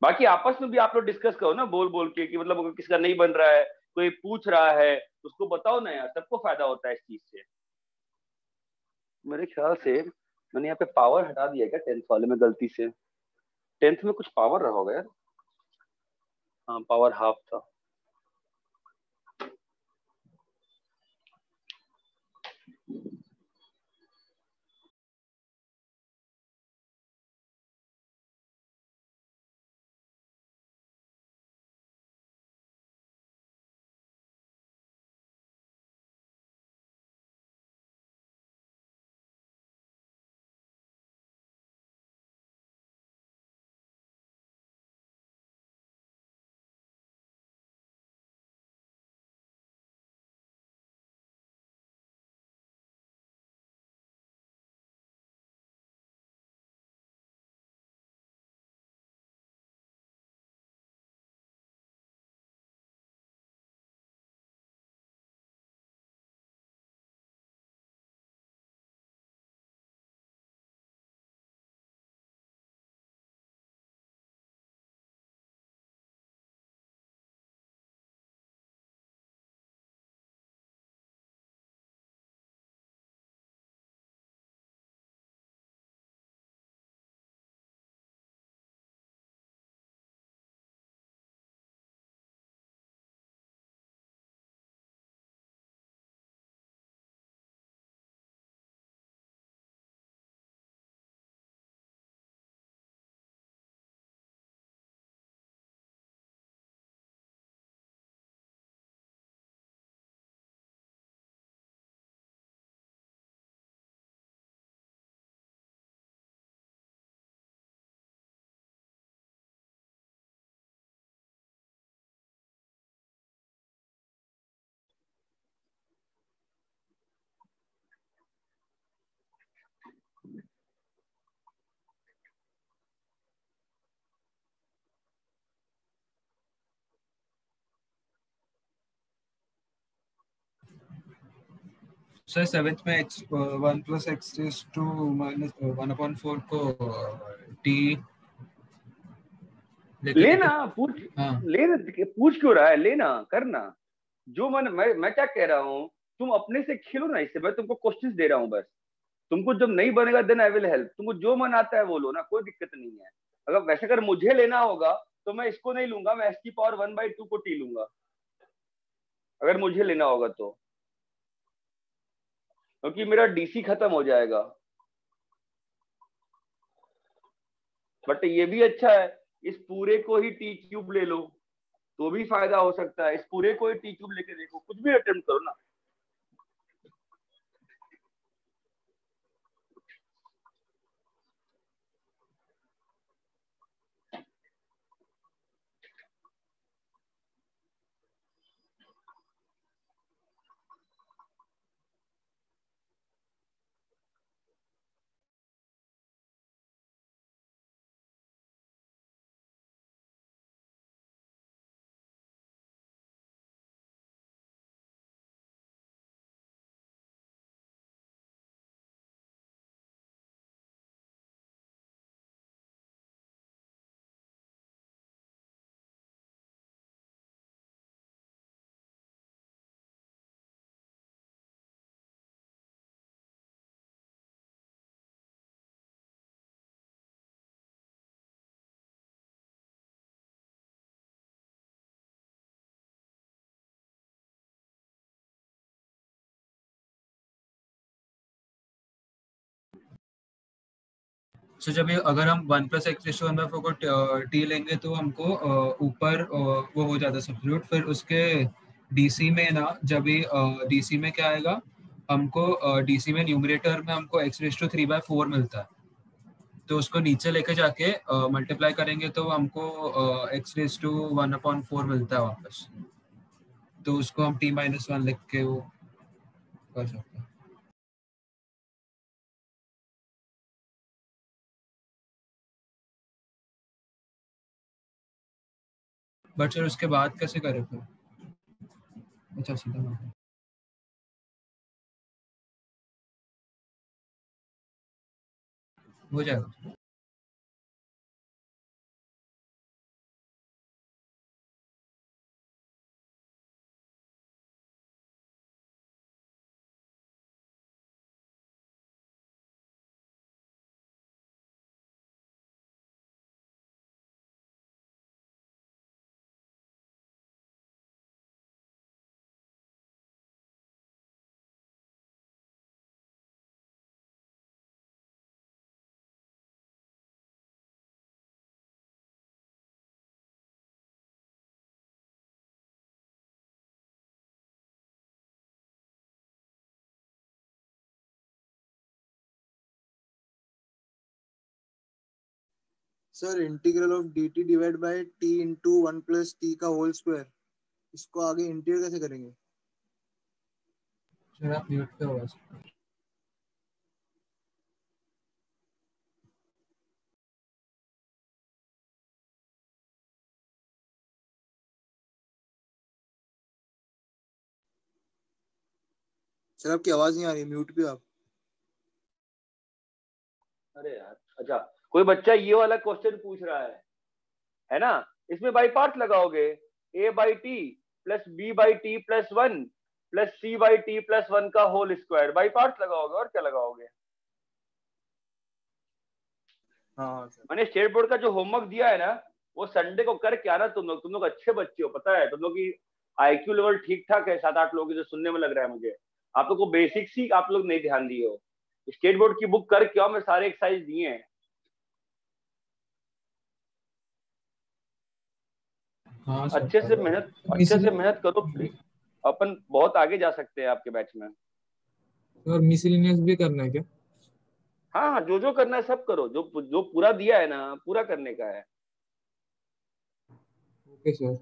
बाकी आपस में भी आप लोग डिस्कस करो ना, बोल बोल के, कि मतलब अगर किसका नहीं बन रहा है, कोई पूछ रहा है, उसको बताओ ना यार, सबको फायदा होता है इस चीज से। मेरे ख्याल से मैंने यहाँ पे पावर हटा दिया क्या टेंथ वाले में गलती से? टेंथ में कुछ पावर रहा होगा यार। हाँ, पावर हाफ था। सर सेवेंथ में x 1 plus x raise to minus 1/4 को t लेके लेना, पूछ हाँ लेना, पूछ क्यों रहा है, लेना करना। जो मैं क्या कह रहा हूँ, तुम अपने से खेलो ना इससे, मैं तुमको क्वेश्चंस दे रहा हूँ बस। तुमको जब नहीं बनेगा देन आई विल हेल्प, तुमको जो मन आता है वो लो ना, कोई दिक्कत नहीं है। अगर वैसे अगर मुझे लेना होगा तो मैं इसको नहीं लूंगा, मैं x⁴ 1/2 को t लूंगा, अगर मुझे लेना होगा तो, क्योंकि मेरा डीसी खत्म हो जाएगा। बट ये भी अच्छा है, इस पूरे को ही t³ ले लो तो भी फायदा हो सकता है। इस पूरे को ही t³ लेके देखो, कुछ भी अटेम्प्ट करो ना। सो जब ये अगर हम 1 प्लस एक्स रेशो 1/4 को t लेंगे तो हमको ऊपर वो हो जाता है सब्स्टिट्यूट, फिर उसके डीसी में ना, जब ये डीसी में क्या आएगा, हमको डीसी में न्यूमरेटर में हमको एक्स रेशो 3/4 मिलता है, तो उसको नीचे लेके जाके मल्टीप्लाई करेंगे तो हमको एक्स रेज टू 1/4 मिलता है वापस, तो उसको हम t-1 लिख के वो कर सकते हैं। बट सर उसके बाद कैसे करें फिर? अच्छा सीधा हो जाएगा। Sir integral of dt divide by t into 1 plus t का होल स्क्वायर, इसको आगे इंटीग्रेट कैसे करेंगे? सर आप म्यूट पे हो बस। सर आपकी आवाज नहीं आ रही, म्यूट पे आप। अरे यार, अच्छा कोई बच्चा ये वाला क्वेश्चन पूछ रहा है ना, इसमें बाई पार्ट लगाओगे, a/t plus b/t plus 1 plus c/t plus 1 का होल स्क्वायर, बाई पार्ट लगाओगे और क्या लगाओगे। हाँ सर। मैंने स्टेट बोर्ड का जो होमवर्क दिया है ना, वो संडे को करके आना। तुम लोग अच्छे बच्चे हो, पता है तुम लोग की आईक्यू लेवल ठीक ठाक है, 7-8 लोगों की जो सुनने में लग रहा है मुझे। आप लोग को बेसिक्स ही आप लोग नहीं ध्यान दिए हो। स्टेट बोर्ड की बुक करके आओ, मैं सारे एक्सरसाइज दिए हैं। हाँ अच्छे से मेहनत करो प्लीज, अपन बहुत आगे जा सकते हैं आपके बैच में। और मिसलिनियस भी करना है क्या? हाँ हाँ, जो जो करना है सब करो, जो जो पूरा दिया है ना पूरा करने का है। Okay sir.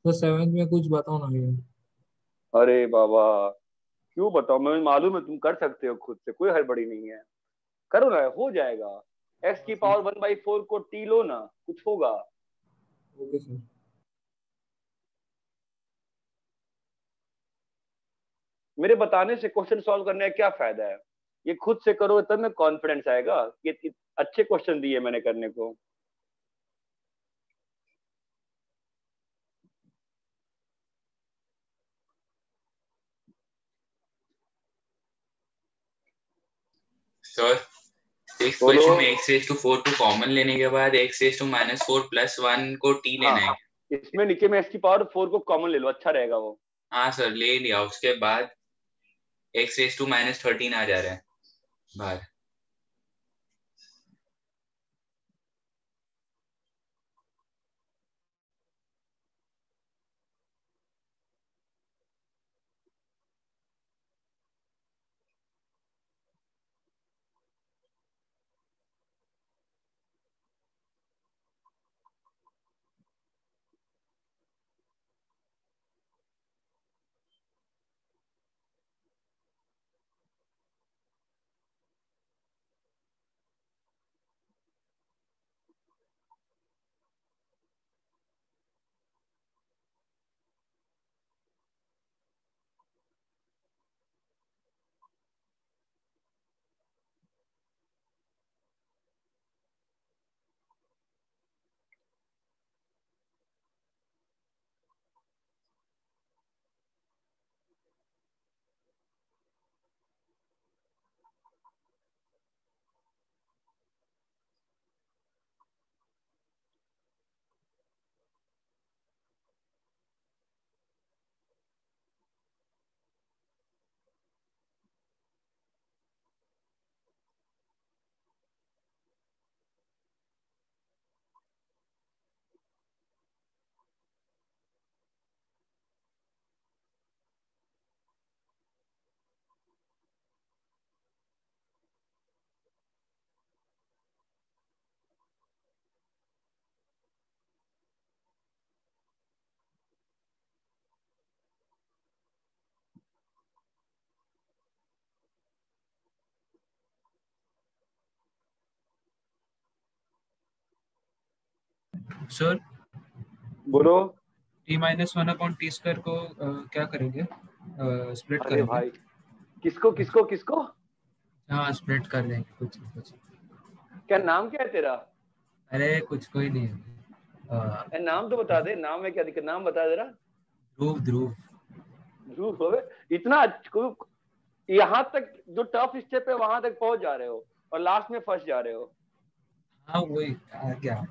तो 7th में कुछ बताओ ना ये। अरे बाबा क्यों बताओ, मैं मालूम है तुम कर सकते हो खुद से, कोई हड़बड़ी नहीं है, करो ना, हो जाएगा। एक्स की पावर 1/4 को टी लो ना, कुछ होगा। Okay sir. मेरे बताने से क्वेश्चन सॉल्व करने का क्या फायदा है, ये खुद से करो तब में कॉन्फिडेंस आएगा कि अच्छे क्वेश्चन दिए मैंने करने को। सर सिक्स बोलो। क्वेश्चन में x रेज टू 4 को कॉमन लेने के बाद x रेज टू -4 + 1 को t लेना है। हाँ, इसमें नीचे में एक्स की पावर 4 को कॉमन ले लो, अच्छा रहेगा वो। हाँ सर ले लिया, उसके बाद x रेज टू -13 आ जा रहा है बाहर। सर बोलो। t-1/t² को क्या करेंगे, स्प्लिट अरे करेंगे। भाई किसको किसको किसको? हाँ स्प्लिट कर देंगे कुछ कुछ। क्या नाम क्या है तेरा? अरे कुछ कोई नहीं है। नाम तो बता दे, नाम में क्या दिक्कत, नाम बता दे रहा। ध्रुव ध्रुव। ध्रुव हो इतना यहाँ तक जो टफ स्टेप है वहां तक पहुंच जा रहे हो और लास्ट में फंस जा रहे हो। हाँ वही आ गया।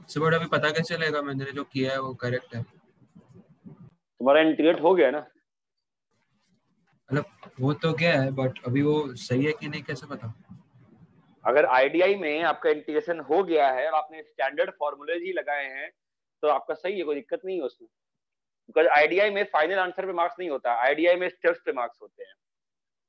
सो बट अभी पता कैसे चलेगा मैंने जो किया है वो करेक्ट है? तुम्हारा इंटीग्रेट हो गया ना? मतलब वो तो क्या है बट अभी वो सही है कि नहीं कैसे पता? अगर आईडीआई में आपका इंटीग्रेशन हो गया है और आपने स्टैंडर्ड फॉर्मूलेज ही लगाए हैं तो आपका सही है, कोई दिक्कत नहीं है उसमें। बिकॉज आईडीआई में फाइनल आंसर पे मार्क्स नहीं होता, आईडीआई में स्टेप्स पे मार्क्स होते हैं।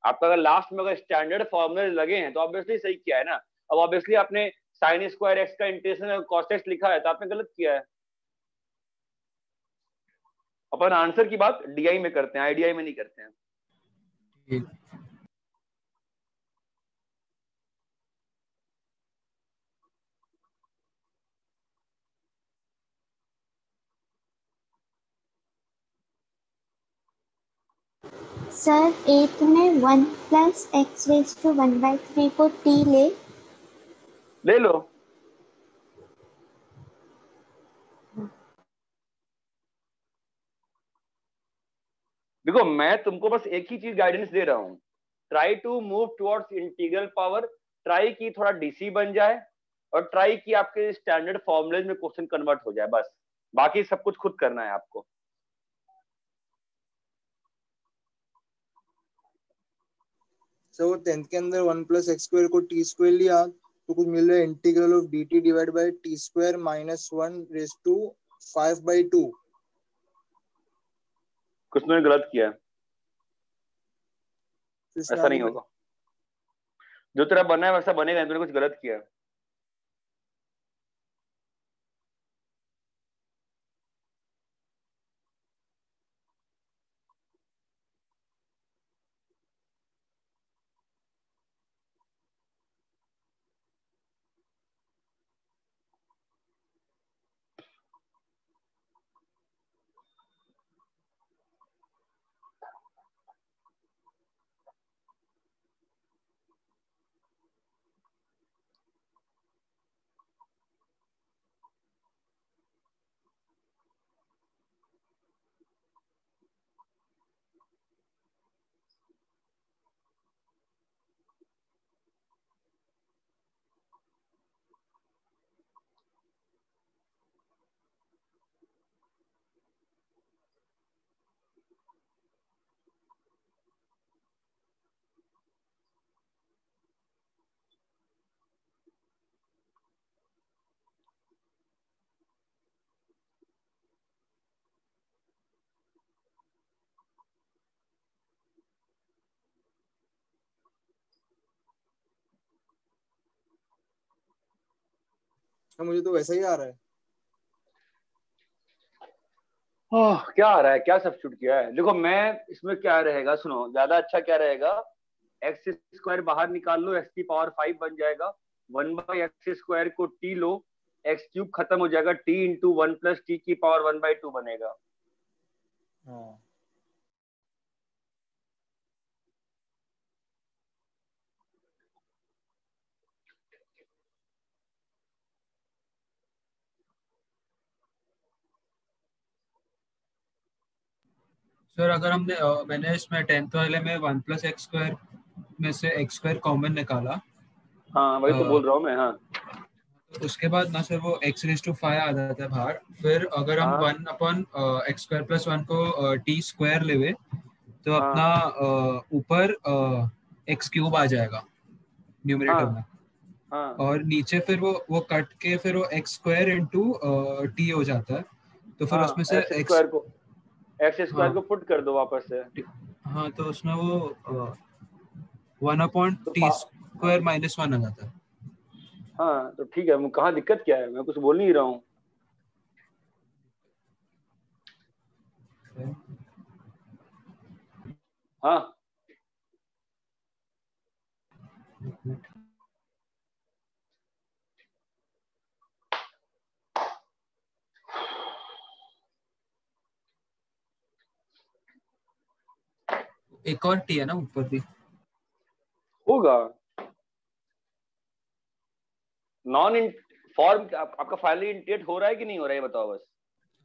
आपका अगर लास्ट में अगर स्टैंडर्ड फॉर्मूले लगे हैं तो ऑब्वियसली सही किया है ना। अब ऑब्वियसली आपने साइन स्क्वायर एक्स का इंटीग्रेशन कॉस एक्स लिखा है तो आपने गलत किया है। अपन आंसर की बात डीआई में करते हैं, आईडीआई में नहीं करते हैं। ठीक। सर 8 में 1 + x⁻³ को t ले लो। देखो मैं तुमको बस एक ही चीज गाइडेंस दे रहा हूँ, try to move towards integral power, try की थोड़ा डीसी बन जाए और ट्राई की आपके स्टैंडर्ड फॉर्मूलेज में क्वेश्चन कन्वर्ट हो जाए, बस बाकी सब कुछ खुद करना है आपको। सर वो 10th के अंदर 1 + x² को t² लिया तो कुछ मिल रहा है integral of dt divide by t square minus 1 raise to 5/2। कुछ ने गलत किया है, इसमें ऐसा नहीं आगे होगा। जो तेरा बनना है वैसा बनेगा, तूने कुछ गलत किया है। मुझे तो वैसा ही आ रहा है। क्या आ रहा है, क्या सब्स्टिट्यूट किया है? देखो मैं इसमें क्या रहेगा, सुनो ज्यादा अच्छा क्या रहेगा, एक्स स्क्वायर बाहर निकाल लो, एक्स की पावर 5 बन जाएगा, 1/x स्क्वायर को t लो, एक्स क्यूब खत्म हो जाएगा, t इंटू 1 प्लस टी की पावर 1/2 बनेगा। हाँ सर अगर हमने मैंने इसमें 10th वाले में 1 प्लस एक्स स्क्वायर में से एक्स स्क्वायर कॉमन निकाला। हाँ वही तो बोल रहा हूँ मैं। हाँ उसके बाद ना सर वो x रेज टू 5 आ जाता है बाहर। फिर अगर हम 1/x स्क्वायर प्लस 1 को t स्क्वायर लेवे तो अपना ऊपर x क्यूब आ जाएगा न्यूमरेटर में। और नीचे फिर वो कट के फिर वो x स्क्वायर इंटू t हो जाता है। तो फिर उसमें से एक्स स्क्वायर को पुट कर दो वापस से। हाँ तो उसमें वो 1/t स्क्वायर माइनस 1 आ जाता है। हाँ तो ठीक है, कहाँ दिक्कत क्या है, मैं कुछ बोल नहीं रहा हूँ। हाँ एक और टी है ना ऊपर भी होगा। नॉन फॉर्म आपका फाइनली इंटीग्रेट हो रहा है कि नहीं हो रहा है, बताओ बस।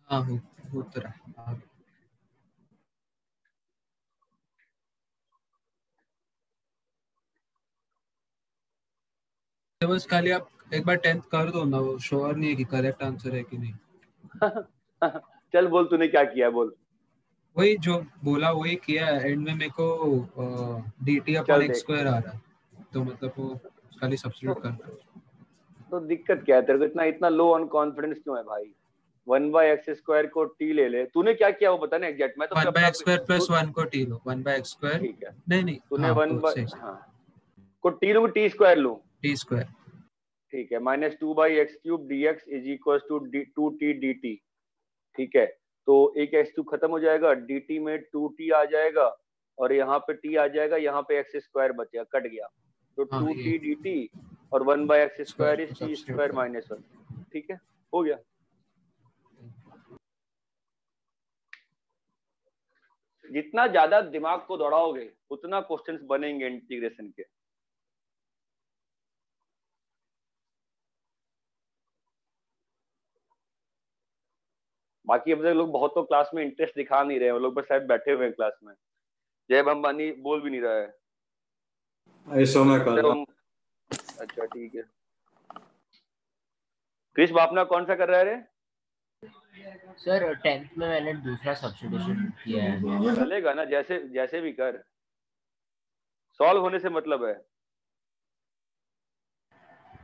हाँ हो तो रहा है। तो बस खाली आप एक बार 10th कर दो ना, वो श्योर नहीं है कि करेक्ट आंसर है कि नहीं। चल बोल तूने क्या किया, बोल। वही जो बोला वही किया है। एंड में मेरे को dt अपॉन एक्स स्क्वायर आ रहा है, तो मतलब वो खाली सब्स्टिट्यूट करना है। तो दिक्कत क्या है तेरे को, इतना इतना लो ऑन कॉन्फिडेंस क्यों है भाई? 1/x स्क्वायर को t ले ले। तूने क्या किया वो बता ना एग्जैक्ट। मैं तो 1/x स्क्वायर प्लस 1 को t लो। 1/x स्क्वायर ठीक है, नहीं तूने हाँ, 1 को t लूं, t स्क्वायर लूं। t स्क्वायर ठीक है, minus 2/x cube dx is equal to 2t dt। ठीक है, तो एक एक्स क्यूब खत्म हो जाएगा, dt में 2t आ जाएगा और यहाँ पे t आ जाएगा, यहाँ पे x स्क्वायर बचेगा, कट गया। तो 2t dt और 1/x square is t square minus 1। ठीक है, हो गया। जितना ज्यादा दिमाग को दौड़ाओगे उतना क्वेश्चंस बनेंगे इंटीग्रेशन के। बाकी अब तक लोग बहुत तो क्लास में इंटरेस्ट दिखा नहीं रहे हैं, वो लोग बस शायद बैठे हुए हैं क्लास में। जैब अंबानी बोल भी नहीं रहा है। ऐसा मैं कर रहा। अच्छा ठीक है। क्रिश बापना कौन सा कर रहा है रे? सर 10th में मैंने दूसरा सब्स्टिट्यूशन किया है। चलेगा ना, जैसे जैसे भी कर, सॉल्व होने से मतलब है।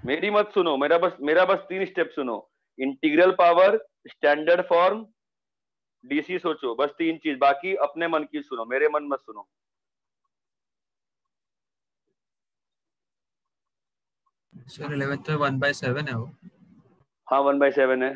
मेरी मत सुनो, मेरा बस 3 स्टेप सुनो। Integral power, standard form, DC सोचो, बस 3 चीज। बाकी अपने मन की सुनो, मेरे मन मत सुनो। सर 11th में 1/7 है वो। हाँ 1/7 है।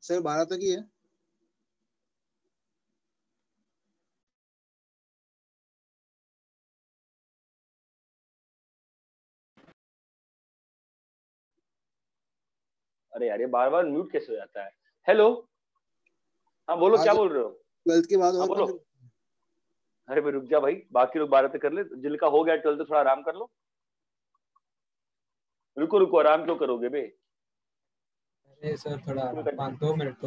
सर 12 तक ही है। अरे यार ये बार बार म्यूट कैसे हो जाता है? हेलो, हाँ बोलो, क्या बोल रहे हो? 12th के बाद हाँ और बोलो। कौन अरे भाई रुक जा भाई, बाकी लोग 12 तक कर ले, जिनका हो गया 12 तो थोड़ा आराम कर लो। रुको रुको, आराम क्यों करोगे बे? अरे सर थोड़ा 2 मिनट।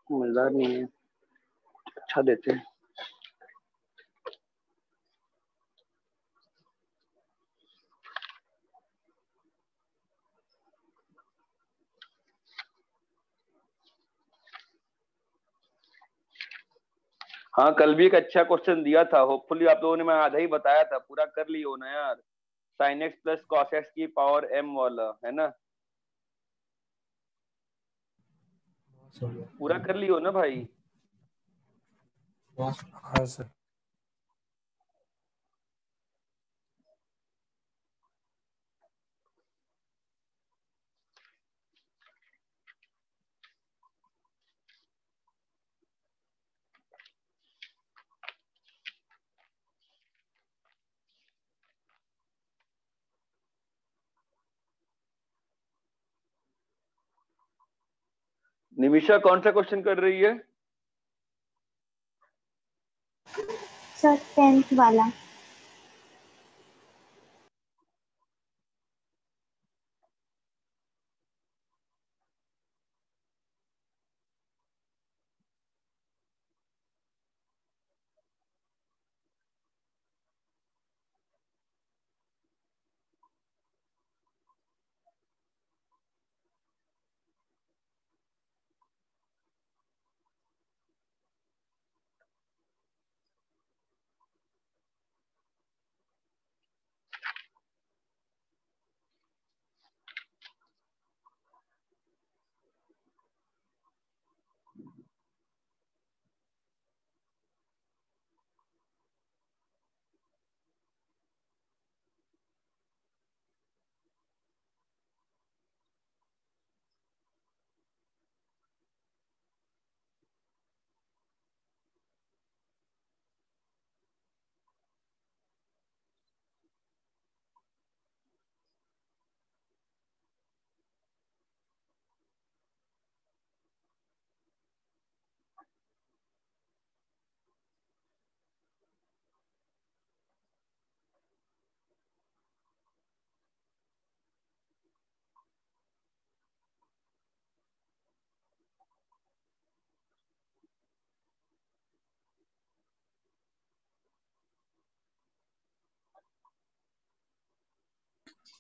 मजेदार नहीं है, अच्छा देते हैं। हाँ कल भी एक अच्छा क्वेश्चन दिया था, होपफुली आप लोगों ने, मैं आधा ही बताया था, पूरा कर लियो ना यार। Sine x plus cos x की पावर m वाला है ना, पूरा कर लियो ना भाई। हाँ सर। निमिषा कौन सा क्वेश्चन कर रही है? सर 10th वाला।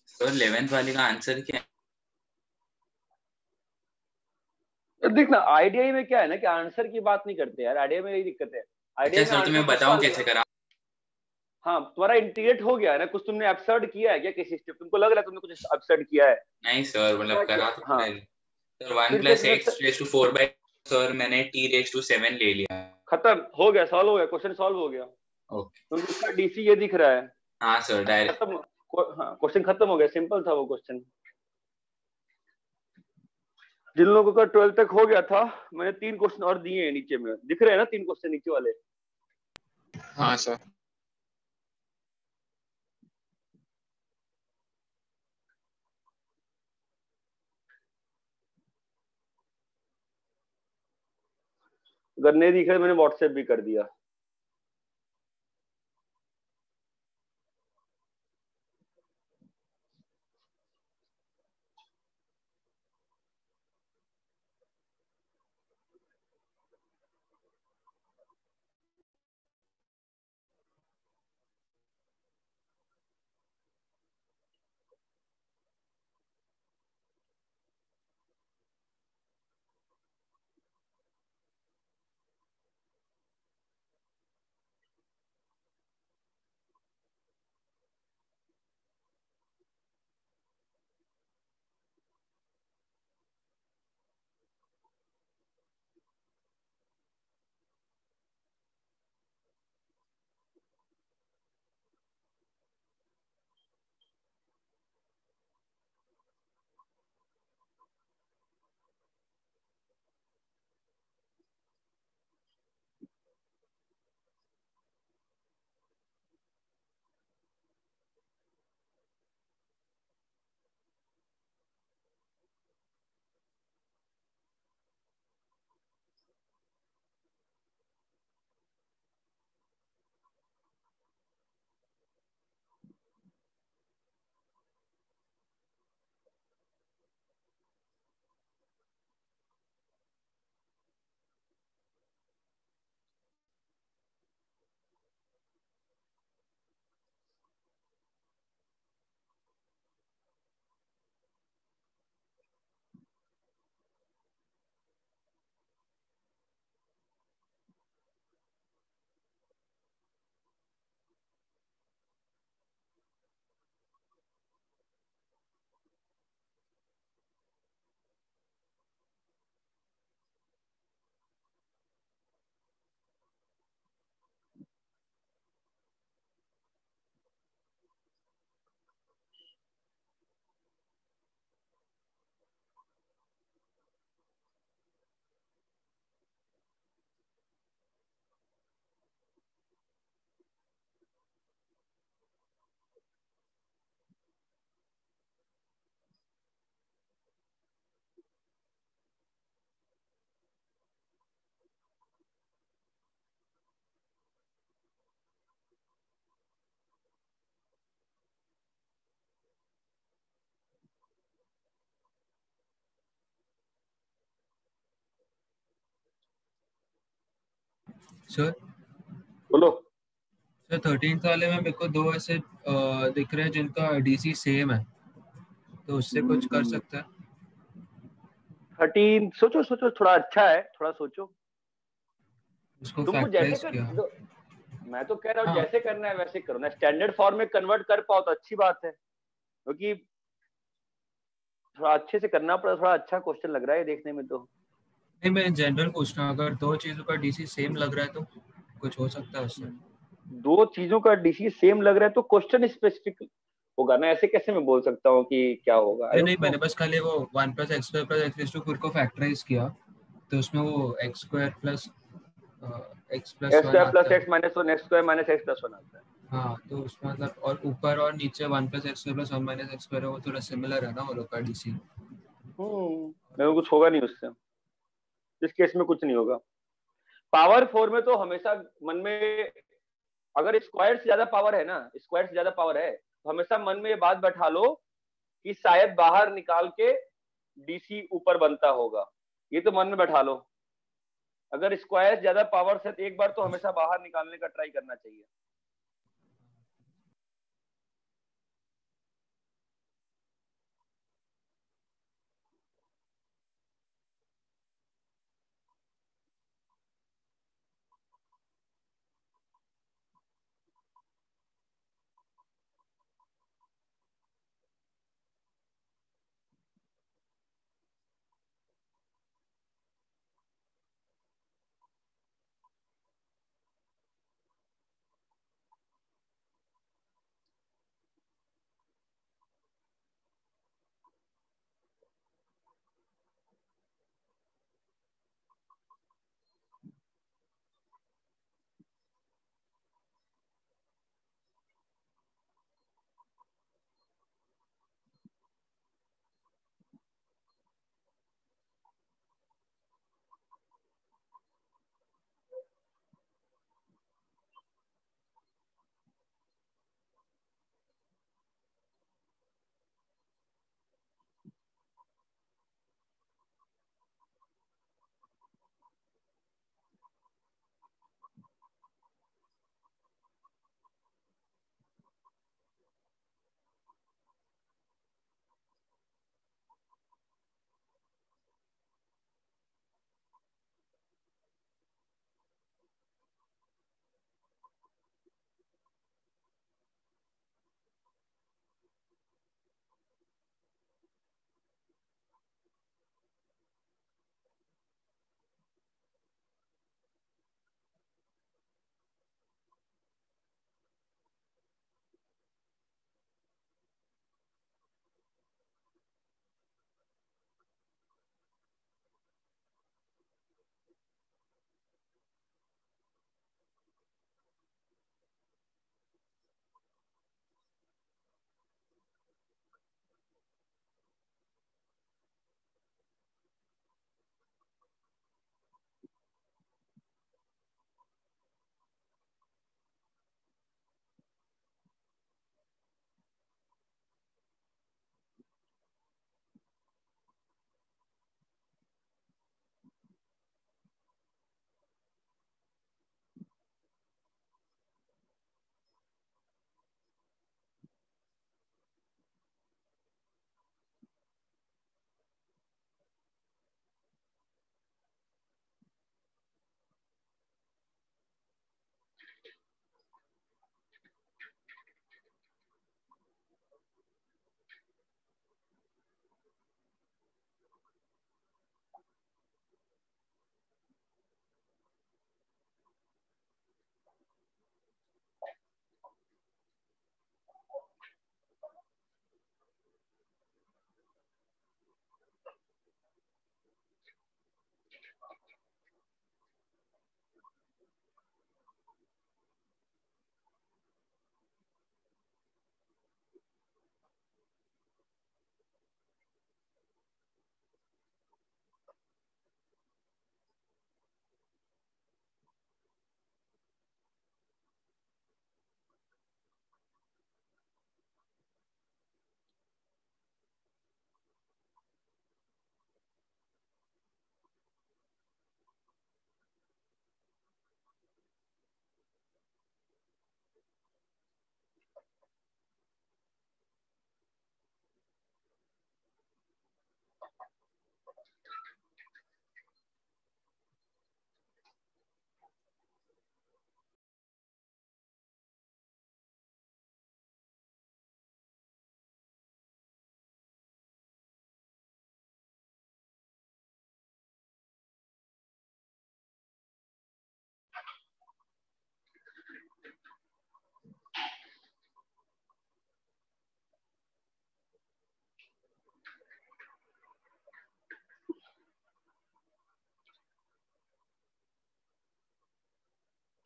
सर 11th वाले का आंसर क्या है? देखना आईडीआई में क्या है ना कि आंसर की बात नहीं करते यार, आईडीआई में यही दिक्कत है। अच्छा सर तो मैं बताऊं कैसे करा? हाँ तुम्हारा इंटीग्रेट हो गया है ना, कुछ तुमने एब्सर्ड किया है क्या किसी स्टेप? तुमको लग रहा है तुमने कुछ एब्सर्ड किया है? नहीं सर, मतलब करा तो हाँ सर 1 + x⁴ सर मैंने t⁻�7 ले लिया। खत्म हो गया, सॉल्व हो गया, क्वेश्चन सॉल्व हो गया। ओके तुमको इसका डीसी ये दिख रहा है? हाँ सर डायरेक्ट खत्म। हाँ क्वेश्चन खत्म हो गया, सिंपल था वो क्वेश्चन। जिन लोगों का 12 तक हो गया था, मैंने 3 क्वेश्चन और दिए हैं नीचे में, दिख रहे हैं ना 3 क्वेश्चन नीचे वाले? हाँ सर। अगर नहीं दिख रहा मैंने व्हाट्सएप भी कर दिया। सर बोलो। सर 13th वाले में मेरे को दो ऐसे दिख रहे हैं जिनका डीसी सेम है, तो उससे कुछ कर सकते हैं। 13 सोचो सोचो, थोड़ा अच्छा है, थोड़ा सोचो। उसको तुमको जैसे फैक्टराइज किया। मैं तो कह रहा हूँ हाँ। जैसे करना है वैसे करो ना, स्टैंडर्ड फॉर्म में कन्वर्ट कर पाओ तो अच्छी बात है, क्योंकि थोड़ा अच्छे से करना पड़ा। थोड़ा अच्छा क्वेश्चन लग रहा है देखने में तो। नहीं, मैं जनरल पूछ रहा हूँ, अगर दो चीजों का डीसी सेम लग रहा है तो कुछ हो सकता है उससे। दो चीजों का डीसी सेम लग रहा है तो क्वेश्चन स्पेसिफिक होगा ना, ऐसे कैसे मैं बोल सकता हूँ कि क्या होगा। नहीं, मैंने बस खाली वो 1 + x² + x⁴ को फैक्टराइज किया, तो उसमें वो x² + x+1 x² आता + है। x - 1 x² - x+1 आता है। हाँ, तो उसमें मतलब और ऊपर और नीचे 1 + x² + 1 - x² है, वो थोड़ा सिमिलर है ना वो लोग का डीसी। मेरे को कुछ होगा नहीं उससे, इस केस में कुछ नहीं होगा। पावर 4 में तो हमेशा मन में, अगर स्क्वायर से ज्यादा पावर है ना, स्क्वायर से ज्यादा पावर है तो हमेशा मन में ये बात बैठा लो कि शायद बाहर निकाल के डीसी ऊपर बनता होगा, ये तो मन में बैठा लो। अगर स्क्वायर ज्यादा पावर से तो एक बार तो हमेशा बाहर निकालने का ट्राई करना चाहिए।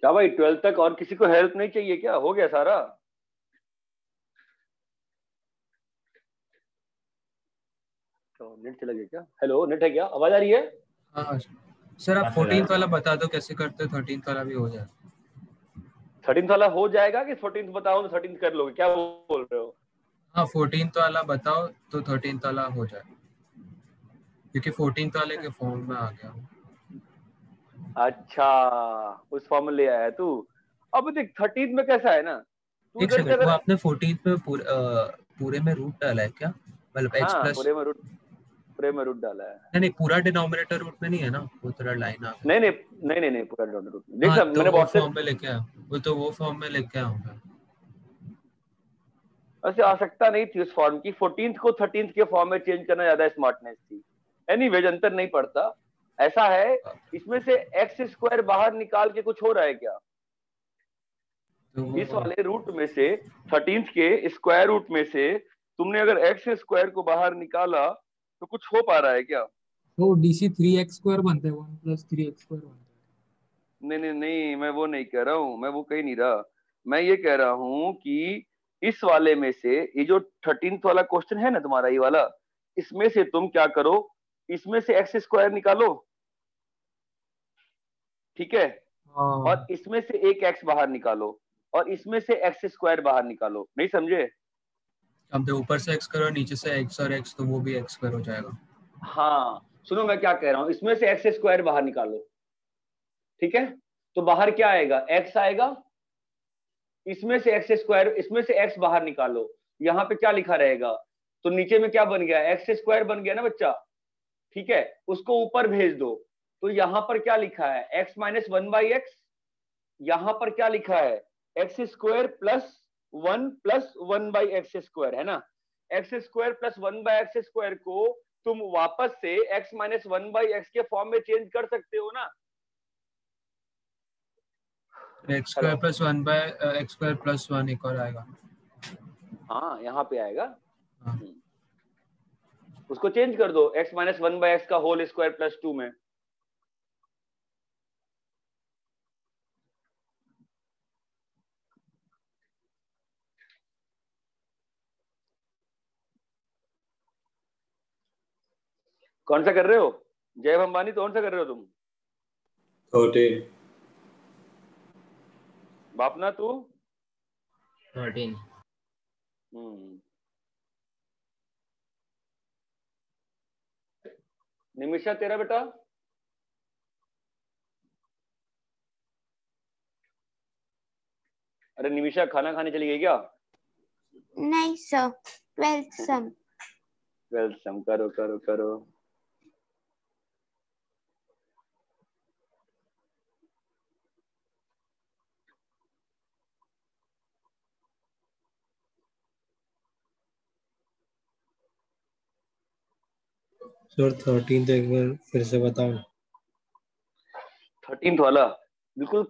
क्या भाई 12 तक और किसी को हेल्प नहीं चाहिए क्या? हो गया सारा? तो नेट चला गया क्या? हेलो, नेट है क्या? आवाज आ रही है? हाँ सर, आप 14th वाला बता दो कैसे करते हो, 13th वाला भी हो जाए। 13th वाला हो जाएगा कि 14th बताओ तो 13th कर लोगे? क्या बोल रहे हो? हाँ 14th वाला बताओ तो 13th वाला हो जाए, क्योंकि 14th वाले के फॉर्म में आ गया। अच्छा, उस फॉर्म में ले आया तू। अब देख 13th में कैसा है ना, तू एक इधर से सेकंड, वो अगर आपने 14th में पूरे में रूट डाला है क्या? मतलब x हाँ प्लस पूरे में रूट डाला है। नहीं, पूरा डिनोमिनेटर रूट में नहीं है ना, वो तेरा लाइन आ गया। नहीं नहीं नहीं नहीं नहीं पूरा रूट देख हाँ, सब तो मैंने वो व्हाट्सएप फॉर्म में लेके आया, वो फॉर्म में लेके आऊंगा। वैसे आवश्यकता नहीं थी उस फॉर्म की। 14th को 13th के फॉर्म में चेंज करना ज्यादा स्मार्टनेस थी। एनीवेज अंतर नहीं पड़ता। ऐसा है, इसमें से एक्स स्क्वायर बाहर निकाल के कुछ हो रहा है क्या? इस वाले रूट में से 13th के स्क्वायर रूट में से तुमने अगर एक्स स्क्वायर को बाहर निकाला तो कुछ हो पा रहा है क्या? तो DC 3x² बनता है, 1 + 3x² बनता है। नहीं नहीं नहीं, मैं वो नहीं कह रहा हूँ, मैं वो कहीं नहीं रहा। मैं ये कह रहा हूँ कि इस वाले में से ये जो 13th वाला क्वेश्चन है ना तुम्हारा, ये वाला, इसमें से तुम क्या करो, इसमें से एक्स स्क्वायर निकालो, ठीक है? और इसमें से एक एक्स बाहर निकालो और इसमें से एक्स स्क्वायर बाहर निकालो। नहीं समझे? अब तो ऊपर से x करो, नीचे से x और x, तो वो भी x² हो जाएगा। हाँ सुनो मैं क्या कह रहा हूँ, इसमें से एक्स स्क्वायर बाहर निकालो, ठीक है? तो बाहर क्या आएगा? एक्स आएगा। इसमें से एक्स स्क्वायर, इसमें से एक्स बाहर निकालो, यहाँ पे क्या लिखा रहेगा? तो नीचे में क्या बन गया? एक्स स्क्वायर बन गया ना बच्चा, ठीक है? उसको ऊपर भेज दो। तो यहाँ पर क्या लिखा है? X minus 1/x। यहाँ पर क्या लिखा है? X square plus 1 plus 1/x², है ना? एक्स स्क्वायर प्लस 1/x² को तुम वापस से x माइनस 1/x के फॉर्म में चेंज कर सकते हो ना? x² + 1/x² + 1 एक और आएगा। हाँ यहाँ पे आएगा। उसको चेंज कर दो x माइनस 1/x का होल स्क्वायर प्लस 2 में। कौन सा कर रहे हो? जय अंबानी कौन सा कर रहे हो तुम? 13। बापना तू? 13। निमिषा तेरा बेटा? अरे निमिषा खाना खाने चली गई क्या? नहीं सर, 12th सम। 12th सम करो करो करो। सर 13th एक बार फिर से बताओ। 13th वाला बिल्कुल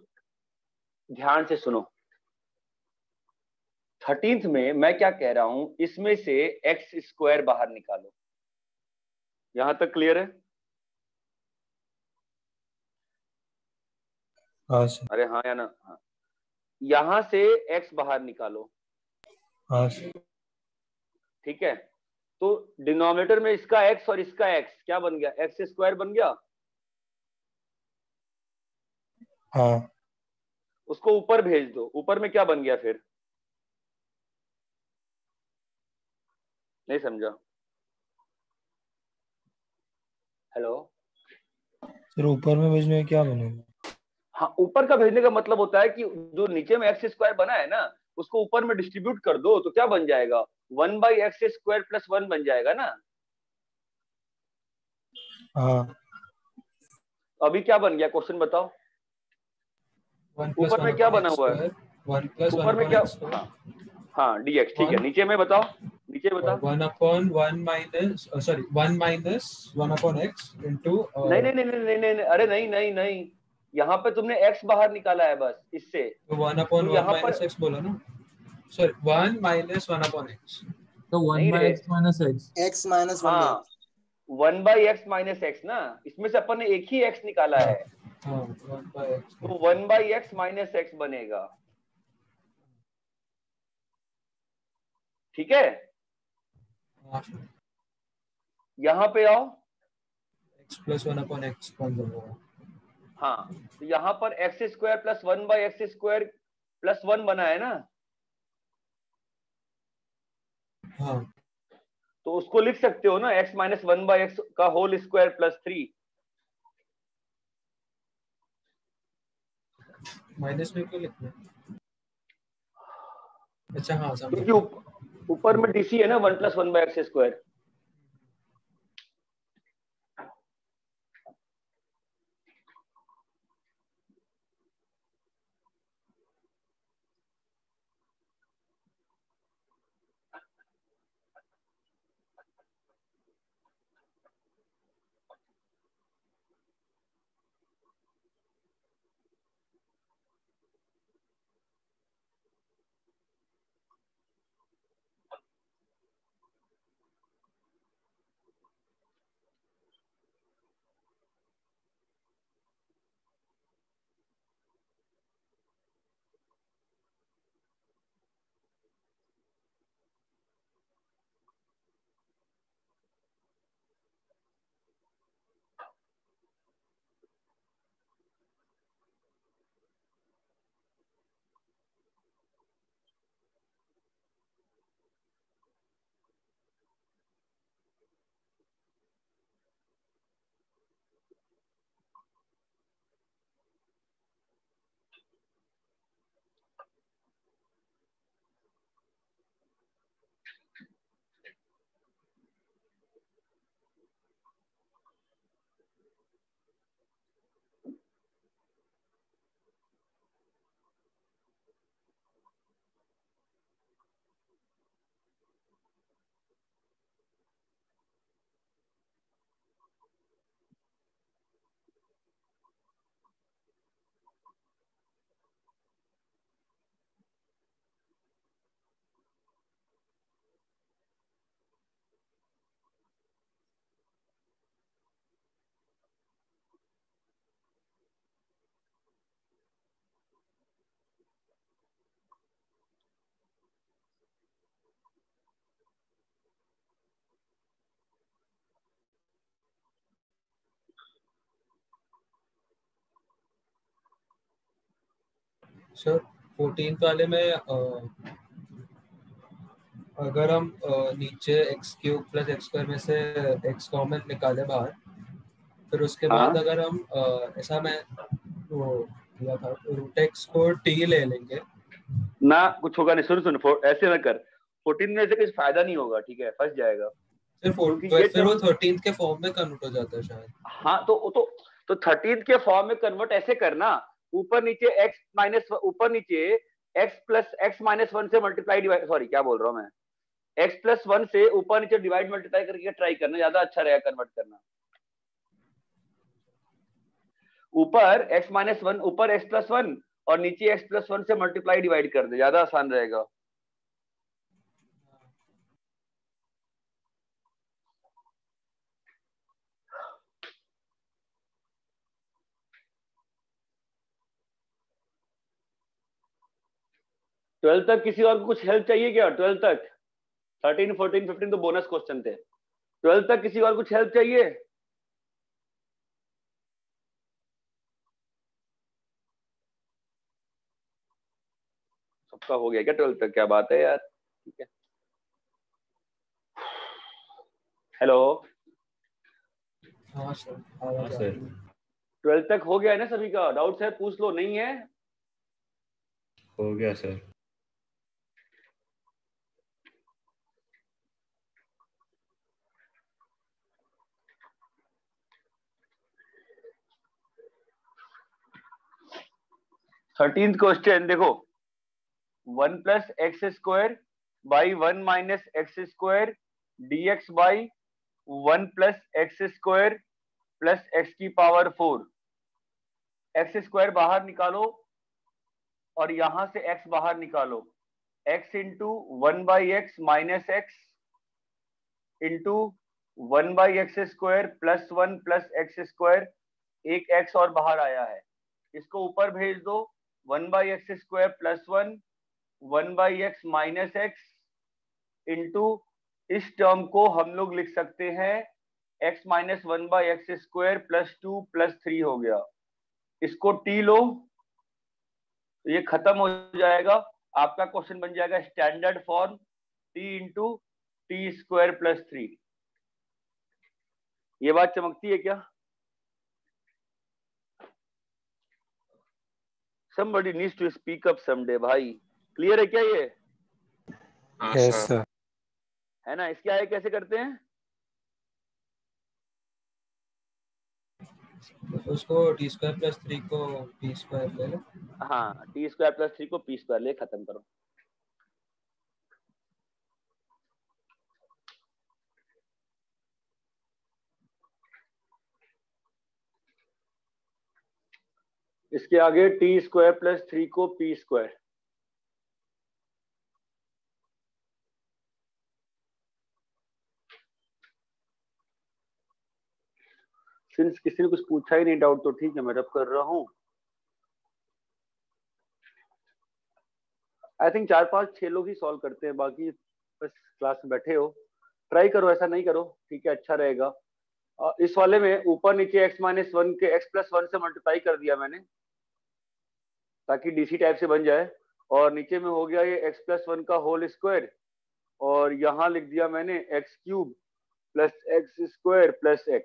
ध्यान से सुनो। 13th में मैं क्या कह रहा हूं, इसमें से एक्स स्क्वायर बाहर निकालो। यहां तक क्लियर है? हाँ सर। अरे हाँ या ना? हाँ। यहां से एक्स बाहर निकालो। हाँ सर। ठीक है, तो डिनोमिनेटर में इसका एक्स और इसका एक्स क्या बन गया? एक्स स्क्वायर बन गया। हाँ। उसको ऊपर भेज दो। ऊपर में क्या बन गया फिर? नहीं समझा? हेलो सर ऊपर में भेजने में क्या बनेगा? हाँ, ऊपर का भेजने का मतलब होता है कि जो नीचे में एक्स स्क्वायर बना है ना, उसको ऊपर में डिस्ट्रीब्यूट कर दो तो क्या बन जाएगा? 1/x² + 1 बन जाएगा ना। हाँ। अभी क्या बन गया क्वेश्चन बताओ? ऊपर में क्या बना हुआ है? ऊपर में क्या? हाँ dx, ठीक है। नीचे में बताओ, नीचे बताओ। 1 - into नहीं नहीं नहीं नहीं नहीं, अरे नहीं नहीं नहीं, यहाँ पे तुमने x बाहर निकाला है बस इससे। 1/1 - x बोला ना सर। 1 - 1/x, तो 1/x - x। x - 1/x। हाँ 1/x - x ना, इसमें से अपन ने एक ही x निकाला है। हाँ 1/x तो 1/x माइनस एक्स बनेगा, ठीक है। यहां पे आओ, x + 1/x बन जाएगा। हाँ तो यहाँ पर x² + 1/x² + 1 बना है ना, हाँ तो उसको लिख सकते हो ना x - 1/x का होल स्क्वायर + 3। माइनस में क्यों लिखना? अच्छा हाँ समझ क्योंकि गया। ऊपर में डीसी है ना 1 + 1/x²। सर 14th वाले में अगर हम नीचे x³ + x² में से x कॉमन निकाले बाहर, फिर उसके हाँ बाद अगर हम ऐसा मैं वो किया था √x को t ले लेंगे ना, कुछ होगा नहीं। सुन ऐसे ना कर, 14 में से कुछ फायदा नहीं होगा, ठीक है, फंस जाएगा। क्योंकि ये फिर वो 13th के फॉर्म में कन्वर्ट हो जाता है शायद। हाँ तो 13th के फॉर्म में कन्वर्ट ऐसे करना, ऊपर नीचे ऊपर नीचे x + x - 1 से मल्टीप्लाई डिवाइड, सॉरी क्या बोल रहा हूँ मैं, x + 1 से ऊपर नीचे डिवाइड मल्टीप्लाई करके ट्राई करना, ज्यादा अच्छा रहेगा कन्वर्ट करना। ऊपर x - 1, ऊपर x + 1 और नीचे x + 1 से मल्टीप्लाई डिवाइड कर दे, ज्यादा आसान रहेगा। ट्वेल्थ तक किसी और को कुछ हेल्प चाहिए क्या? 12 तक 13, 14, 15 तो बोनस क्वेश्चन थे। 12 तक किसी और कुछ हेल्प चाहिए? सबका हो गया क्या 12 तक? क्या बात है यार, ठीक है। हेलो हाँ सर, हाँ सर 12 तक हो गया है ना सभी का? डाउट्स है पूछ लो, नहीं है? हो गया सर। थर्टीन्थ क्वेश्चन देखो, 1 + x² by 1 - x² dx by 1 + x² plus x⁴ x² बाहर निकालो और यहां से x बाहर निकालो, x × 1/x - x × 1/x² + 1 + x² एक x और बाहर आया है, इसको ऊपर भेज दो, 1/x² + 1 1/x - x इंटू इस टर्म को हम लोग लिख सकते हैं x - 1/x² + 2 + 3 हो गया। इसको t लो तो ये खत्म हो जाएगा, आपका क्वेश्चन बन जाएगा standard form t into t² + 3। ये बात चमकती है क्या? Somebody needs to speak up someday भाई। क्लियर है क्या ये? Yes sir. है ना? इसके आगे कैसे करते हैं? उसको t² + 3 को p² ले लो। हाँ, t² + 3 को p² ले, खत्म करो। इसके आगे t² + 3 को p²। सिंस किसी ने कुछ पूछा ही नहीं डाउट, तो ठीक है मैं रब कर रहा हूँ। आई थिंक 4-5-6 लोग ही सॉल्व करते हैं, बाकी बस क्लास में बैठे हो। ट्राई करो, ऐसा नहीं करो, ठीक है, अच्छा रहेगा। इस वाले में ऊपर नीचे x - 1 के x + 1 से मल्टीप्लाई कर दिया मैंने, ताकि डीसी टाइप से बन जाए। और नीचे में हो गया ये x + 1 का होल स्क्वायर, और यहाँ लिख दिया मैंने x³ + x² + x।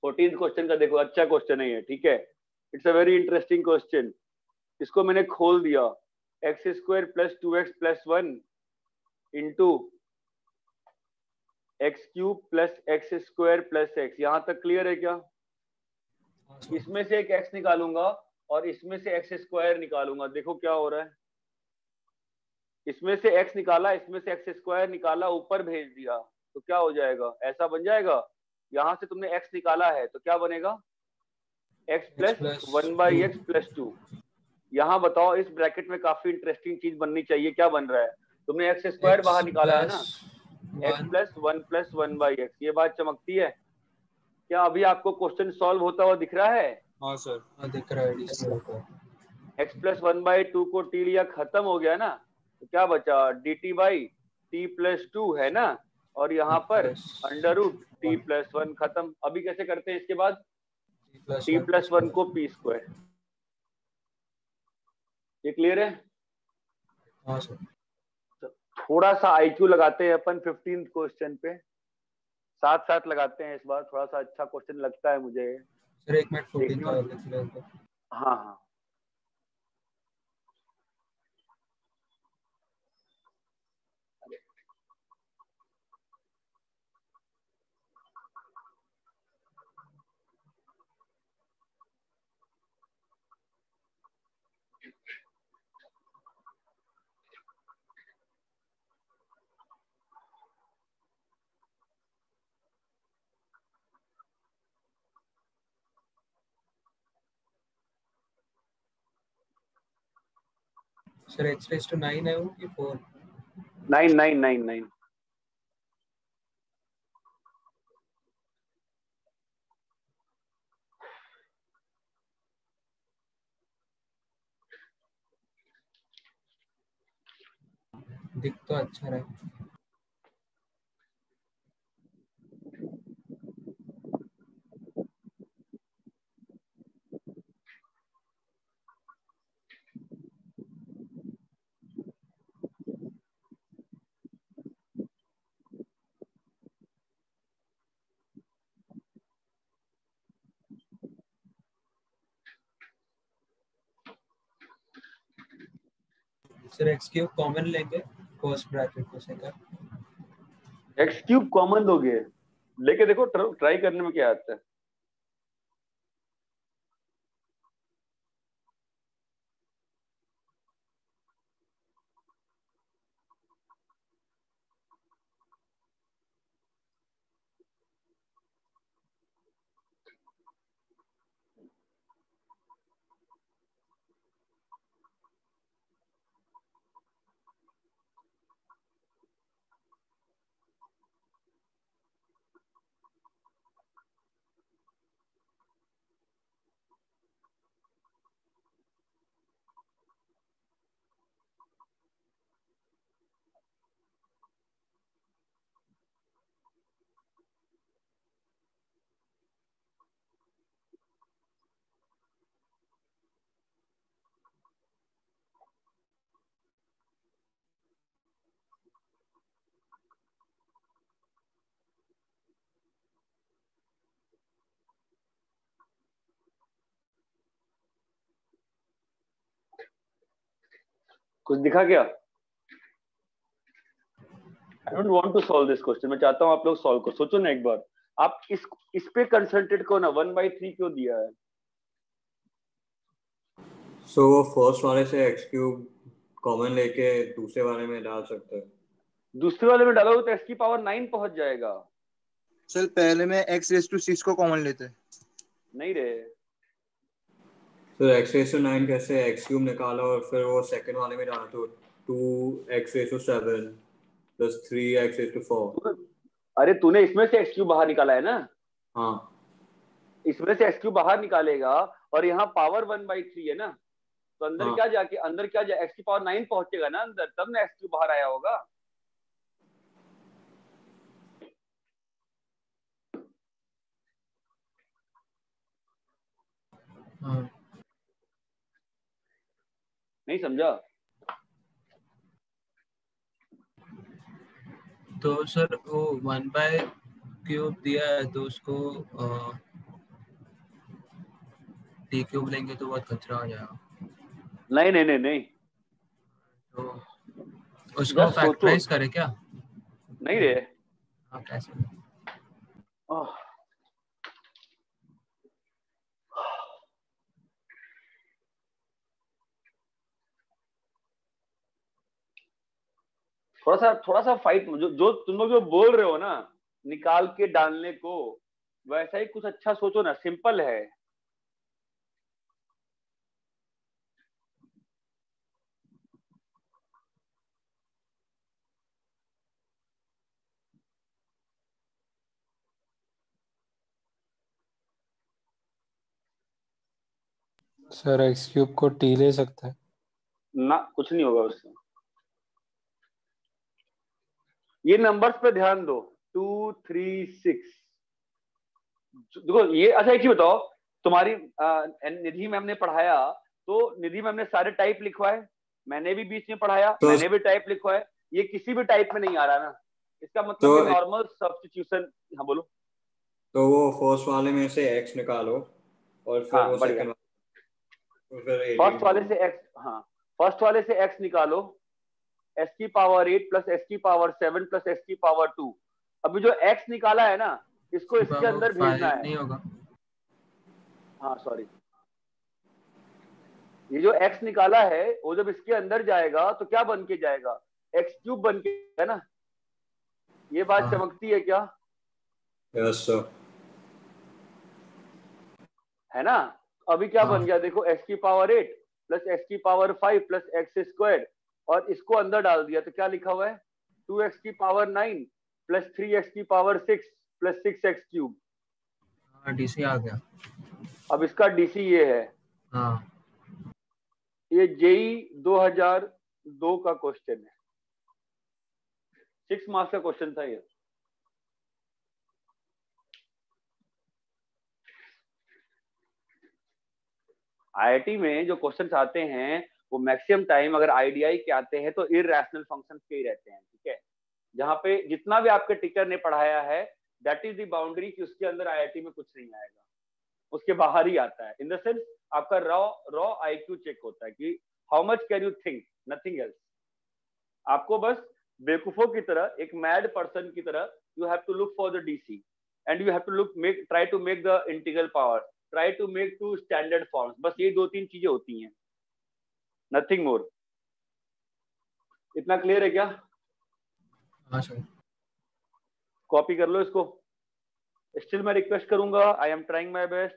14th question का देखो, अच्छा क्वेश्चन है ये, ठीक है, it's a very interesting question. इसको मैंने खोल दिया, x² + 2x + 1 into x³ + x² + x। यहां तक क्लियर है क्या? इसमें से एक x निकालूंगा और इसमें से x² निकालूंगा। देखो क्या हो रहा है, इसमें से x निकाला, इसमें से x² निकाला, ऊपर भेज दिया, तो क्या हो जाएगा? ऐसा बन जाएगा। यहां से तुमने x निकाला है तो क्या बनेगा? x + 1/x + 2। यहाँ बताओ, इस ब्रैकेट में काफी इंटरेस्टिंग चीज बननी चाहिए। क्या बन रहा है? तुमने x² बाहर निकाला है ना, x + 1 + 1/x। ये बात चमकती है क्या? अभी आपको क्वेश्चन सॉल्व होता हुआ दिख रहा है? हाँ सर, हाँ दिख रहा है। x + 1/2 को t लिया, खत्म हो गया ना, तो क्या बचा? dt/t + 2 है ना, और यहाँ पर √t + 1, खत्म। अभी कैसे करते हैं इसके बाद? t + 1 को p²। ये क्लियर है? हाँ सर। थोड़ा सा आईक्यू लगाते हैं अपन 15th क्वेश्चन पे, साथ साथ लगाते हैं इस बार। थोड़ा सा अच्छा क्वेश्चन लगता है मुझे सर। 1 मिनट 14 का लिख लेंगे। हाँ हाँ। सर x⁹9 है वो कि 4? 9 9 9 9। दिख तो अच्छा रहा है। सर x³ कॉमन लेंगे फर्स्ट ब्रैकेट को, सेकंड x³ कॉमन दोगे? लेके देखो, ट्राई करने में क्या आता है। कुछ दिखा क्या? I don't want to solve this question, मैं चाहता हूँ आप लोग सॉल्व करो, सोचो ना एक बार, आप इस पे कंसंट्रेट करो ना, 1/3 क्यों दिया है? सो वो फर्स्ट वाले से x क्यूब कॉमन लेके दूसरे वाले में डाल सकते हैं। दूसरे वाले में डालोगे तो x की पावर 9 पहुंच जाएगा। सर पहले में x⁻6 को कॉमन लेते हैं। नहीं रे, तो x⁻9 कैसे, x क्यूब निकालो और फिर वो सेकंड वाले में डालो तो 2x⁻7 प्लस 3x⁻4। अरे तूने इसमें से x क्यूब बाहर निकाला है ना? हाँ, इसमें से x क्यूब बाहर निकालेगा और यहाँ पावर 1/3 है ना, तो अंदर हाँ। क्या जाके अंदर क्या जा x की पावर 9 पहुंचेगा ना अंदर, तब ना x क्यूब बाहर आया होगा। हाँ। नहीं समझा? तो सर वो 1/3 दिया है तो उसको t क्यूब लेंगे तो बहुत कचरा हो जाएगा। नहीं नहीं नहीं नहीं, तो उसको Just फैक्टराइज सोचो। करें क्या? नहीं रे, हाँ कैसे? थोड़ा सा फाइट, जो तुम लोग जो बोल रहे हो ना निकाल के डालने को, वैसा ही कुछ अच्छा सोचो ना, सिंपल है। सर एक्स क्यूब को टी ले सकते हैं ना, कुछ नहीं होगा उससे। ये नंबर्स पे ध्यान दो, 2 3 6। देखो ये, अच्छा एक ही बताओ, तुम्हारी निधि मैम ने पढ़ाया तो निधि मैम ने सारे टाइप लिखवाए, मैंने भी बीच में पढ़ाया तो मैंने भी टाइप लिखवाए, ये किसी भी टाइप में नहीं आ रहा ना, इसका मतलब तो कि नॉर्मल सब्स्टिट्यूशन। हाँ बोलो। तो वो फर्स्ट वाले में से x निकालो और फिर हाँ वो बढ़िया, सेकंड फिर 18 फर्स्ट वाले से x, हाँ फर्स्ट वाले से x निकालो, x की पावर 8 प्लस x की पावर 7 प्लस x की पावर 2। अभी जो x निकाला है ना, इसको इसके अंदर भेजना है। नहीं होगा। हाँ सॉरी, ये जो x निकाला है वो जब इसके अंदर जाएगा तो क्या बन के जाएगा, x क्यूब बन के, है ना? ये बात चमकती है क्या? Yes sir. है ना? अभी क्या बन गया देखो, x की पावर 8 प्लस x की पावर 5 प्लस x स्क्वायर, और इसको अंदर डाल दिया तो क्या लिखा हुआ है, 2x की पावर 9 प्लस 3x की पावर 6 प्लस 6x क्यूब। हाँ डीसी आ गया। अब इसका डीसी ये है। हाँ ये जेई 2002 का क्वेश्चन है, 6 मार्क्स का क्वेश्चन था ये। आईआईटी में जो क्वेश्चन आते हैं वो मैक्सिमम टाइम अगर आईडीआई के आते हैं तो इरैशनल फंक्शंस के ही रहते हैं, ठीक है? जहां पे जितना भी आपके टीचर ने पढ़ाया है दैट इज द बाउंड्री कि उसके अंदर आईआईटी में कुछ नहीं आएगा, उसके बाहर ही आता है। इन द सेंस आपका रॉ आईक्यू चेक होता है कि how much can you think, nothing else. आपको बस बेवकूफों की तरह, एक मैड पर्सन की तरह you have to look for the DC and you have to look try to make the integral power, try to make two standard forms, बस ये 2-3 चीजें होती हैं, नथिंग मोर। इतना क्लियर है क्या? हाँ सर। कॉपी कर लो इसको। स्टिल मैं रिक्वेस्ट करूंगा, I am trying my best,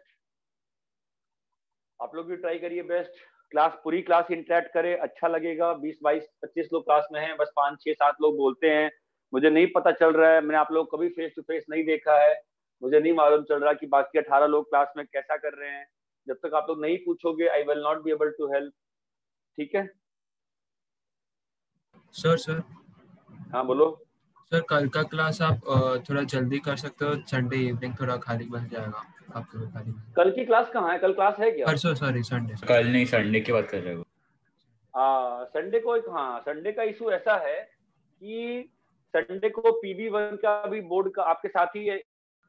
आप लोग भी ट्राई करिए बेस्ट। क्लास, पूरी क्लास इंटरेक्ट करे, अच्छा लगेगा। 20-22-25 लोग क्लास में हैं, बस 5-6-7 लोग बोलते हैं। मुझे नहीं पता चल रहा है, मैंने आप लोग कभी फेस टू फेस नहीं देखा है, मुझे नहीं मालूम चल रहा कि बाकी 18 लोग क्लास में कैसा कर रहे हैं। जब तक आप लोग नहीं पूछोगे I will not be able to help, ठीक है? सर हाँ बोलो। सर कल का क्लास आप थोड़ा जल्दी कर सकते हो, संडे इवनिंग थोड़ा खाली बन जाएगा आपके लिए। खाली कल की क्लास कहाँ है? कल क्लास है क्या? परसों, सॉरी संडे। कल नहीं, संडे की बात कर रहे हो? संडे को एक, हाँ संडे का इशू ऐसा है कि संडे को PB1 का भी बोर्ड का आपके साथ ही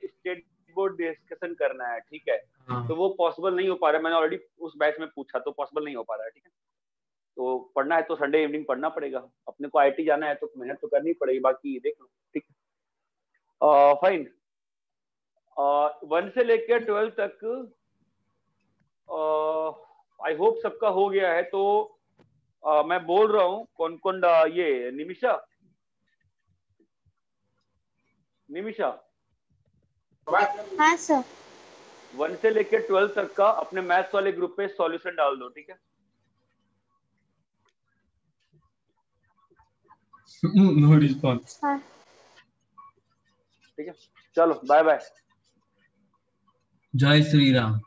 स्टेट बोर्ड डिस्कशन करना है, ठीक है? हाँ। तो वो पॉसिबल नहीं हो पा रहा है, मैंने ऑलरेडी उस बैच में पूछा तो पॉसिबल नहीं हो पा रहा है, ठीक है? तो पढ़ना है तो संडे इवनिंग पढ़ना पड़ेगा। अपने को आईटी जाना है तो मेहनत तो करनी पड़ेगी, बाकी देख लो। ठीक, फाइन। 1 से लेकर 12 तक आई होप सबका हो गया है। तो मैं बोल रहा हूँ कौन कौन, ये निमिषा हाँ सर। 1 से लेकर 12 तक का अपने मैथ्स वाले ग्रुप पे सॉल्यूशन डाल दो, ठीक है? No response. ठीक है, चलो बाय बाय। जय श्री राम।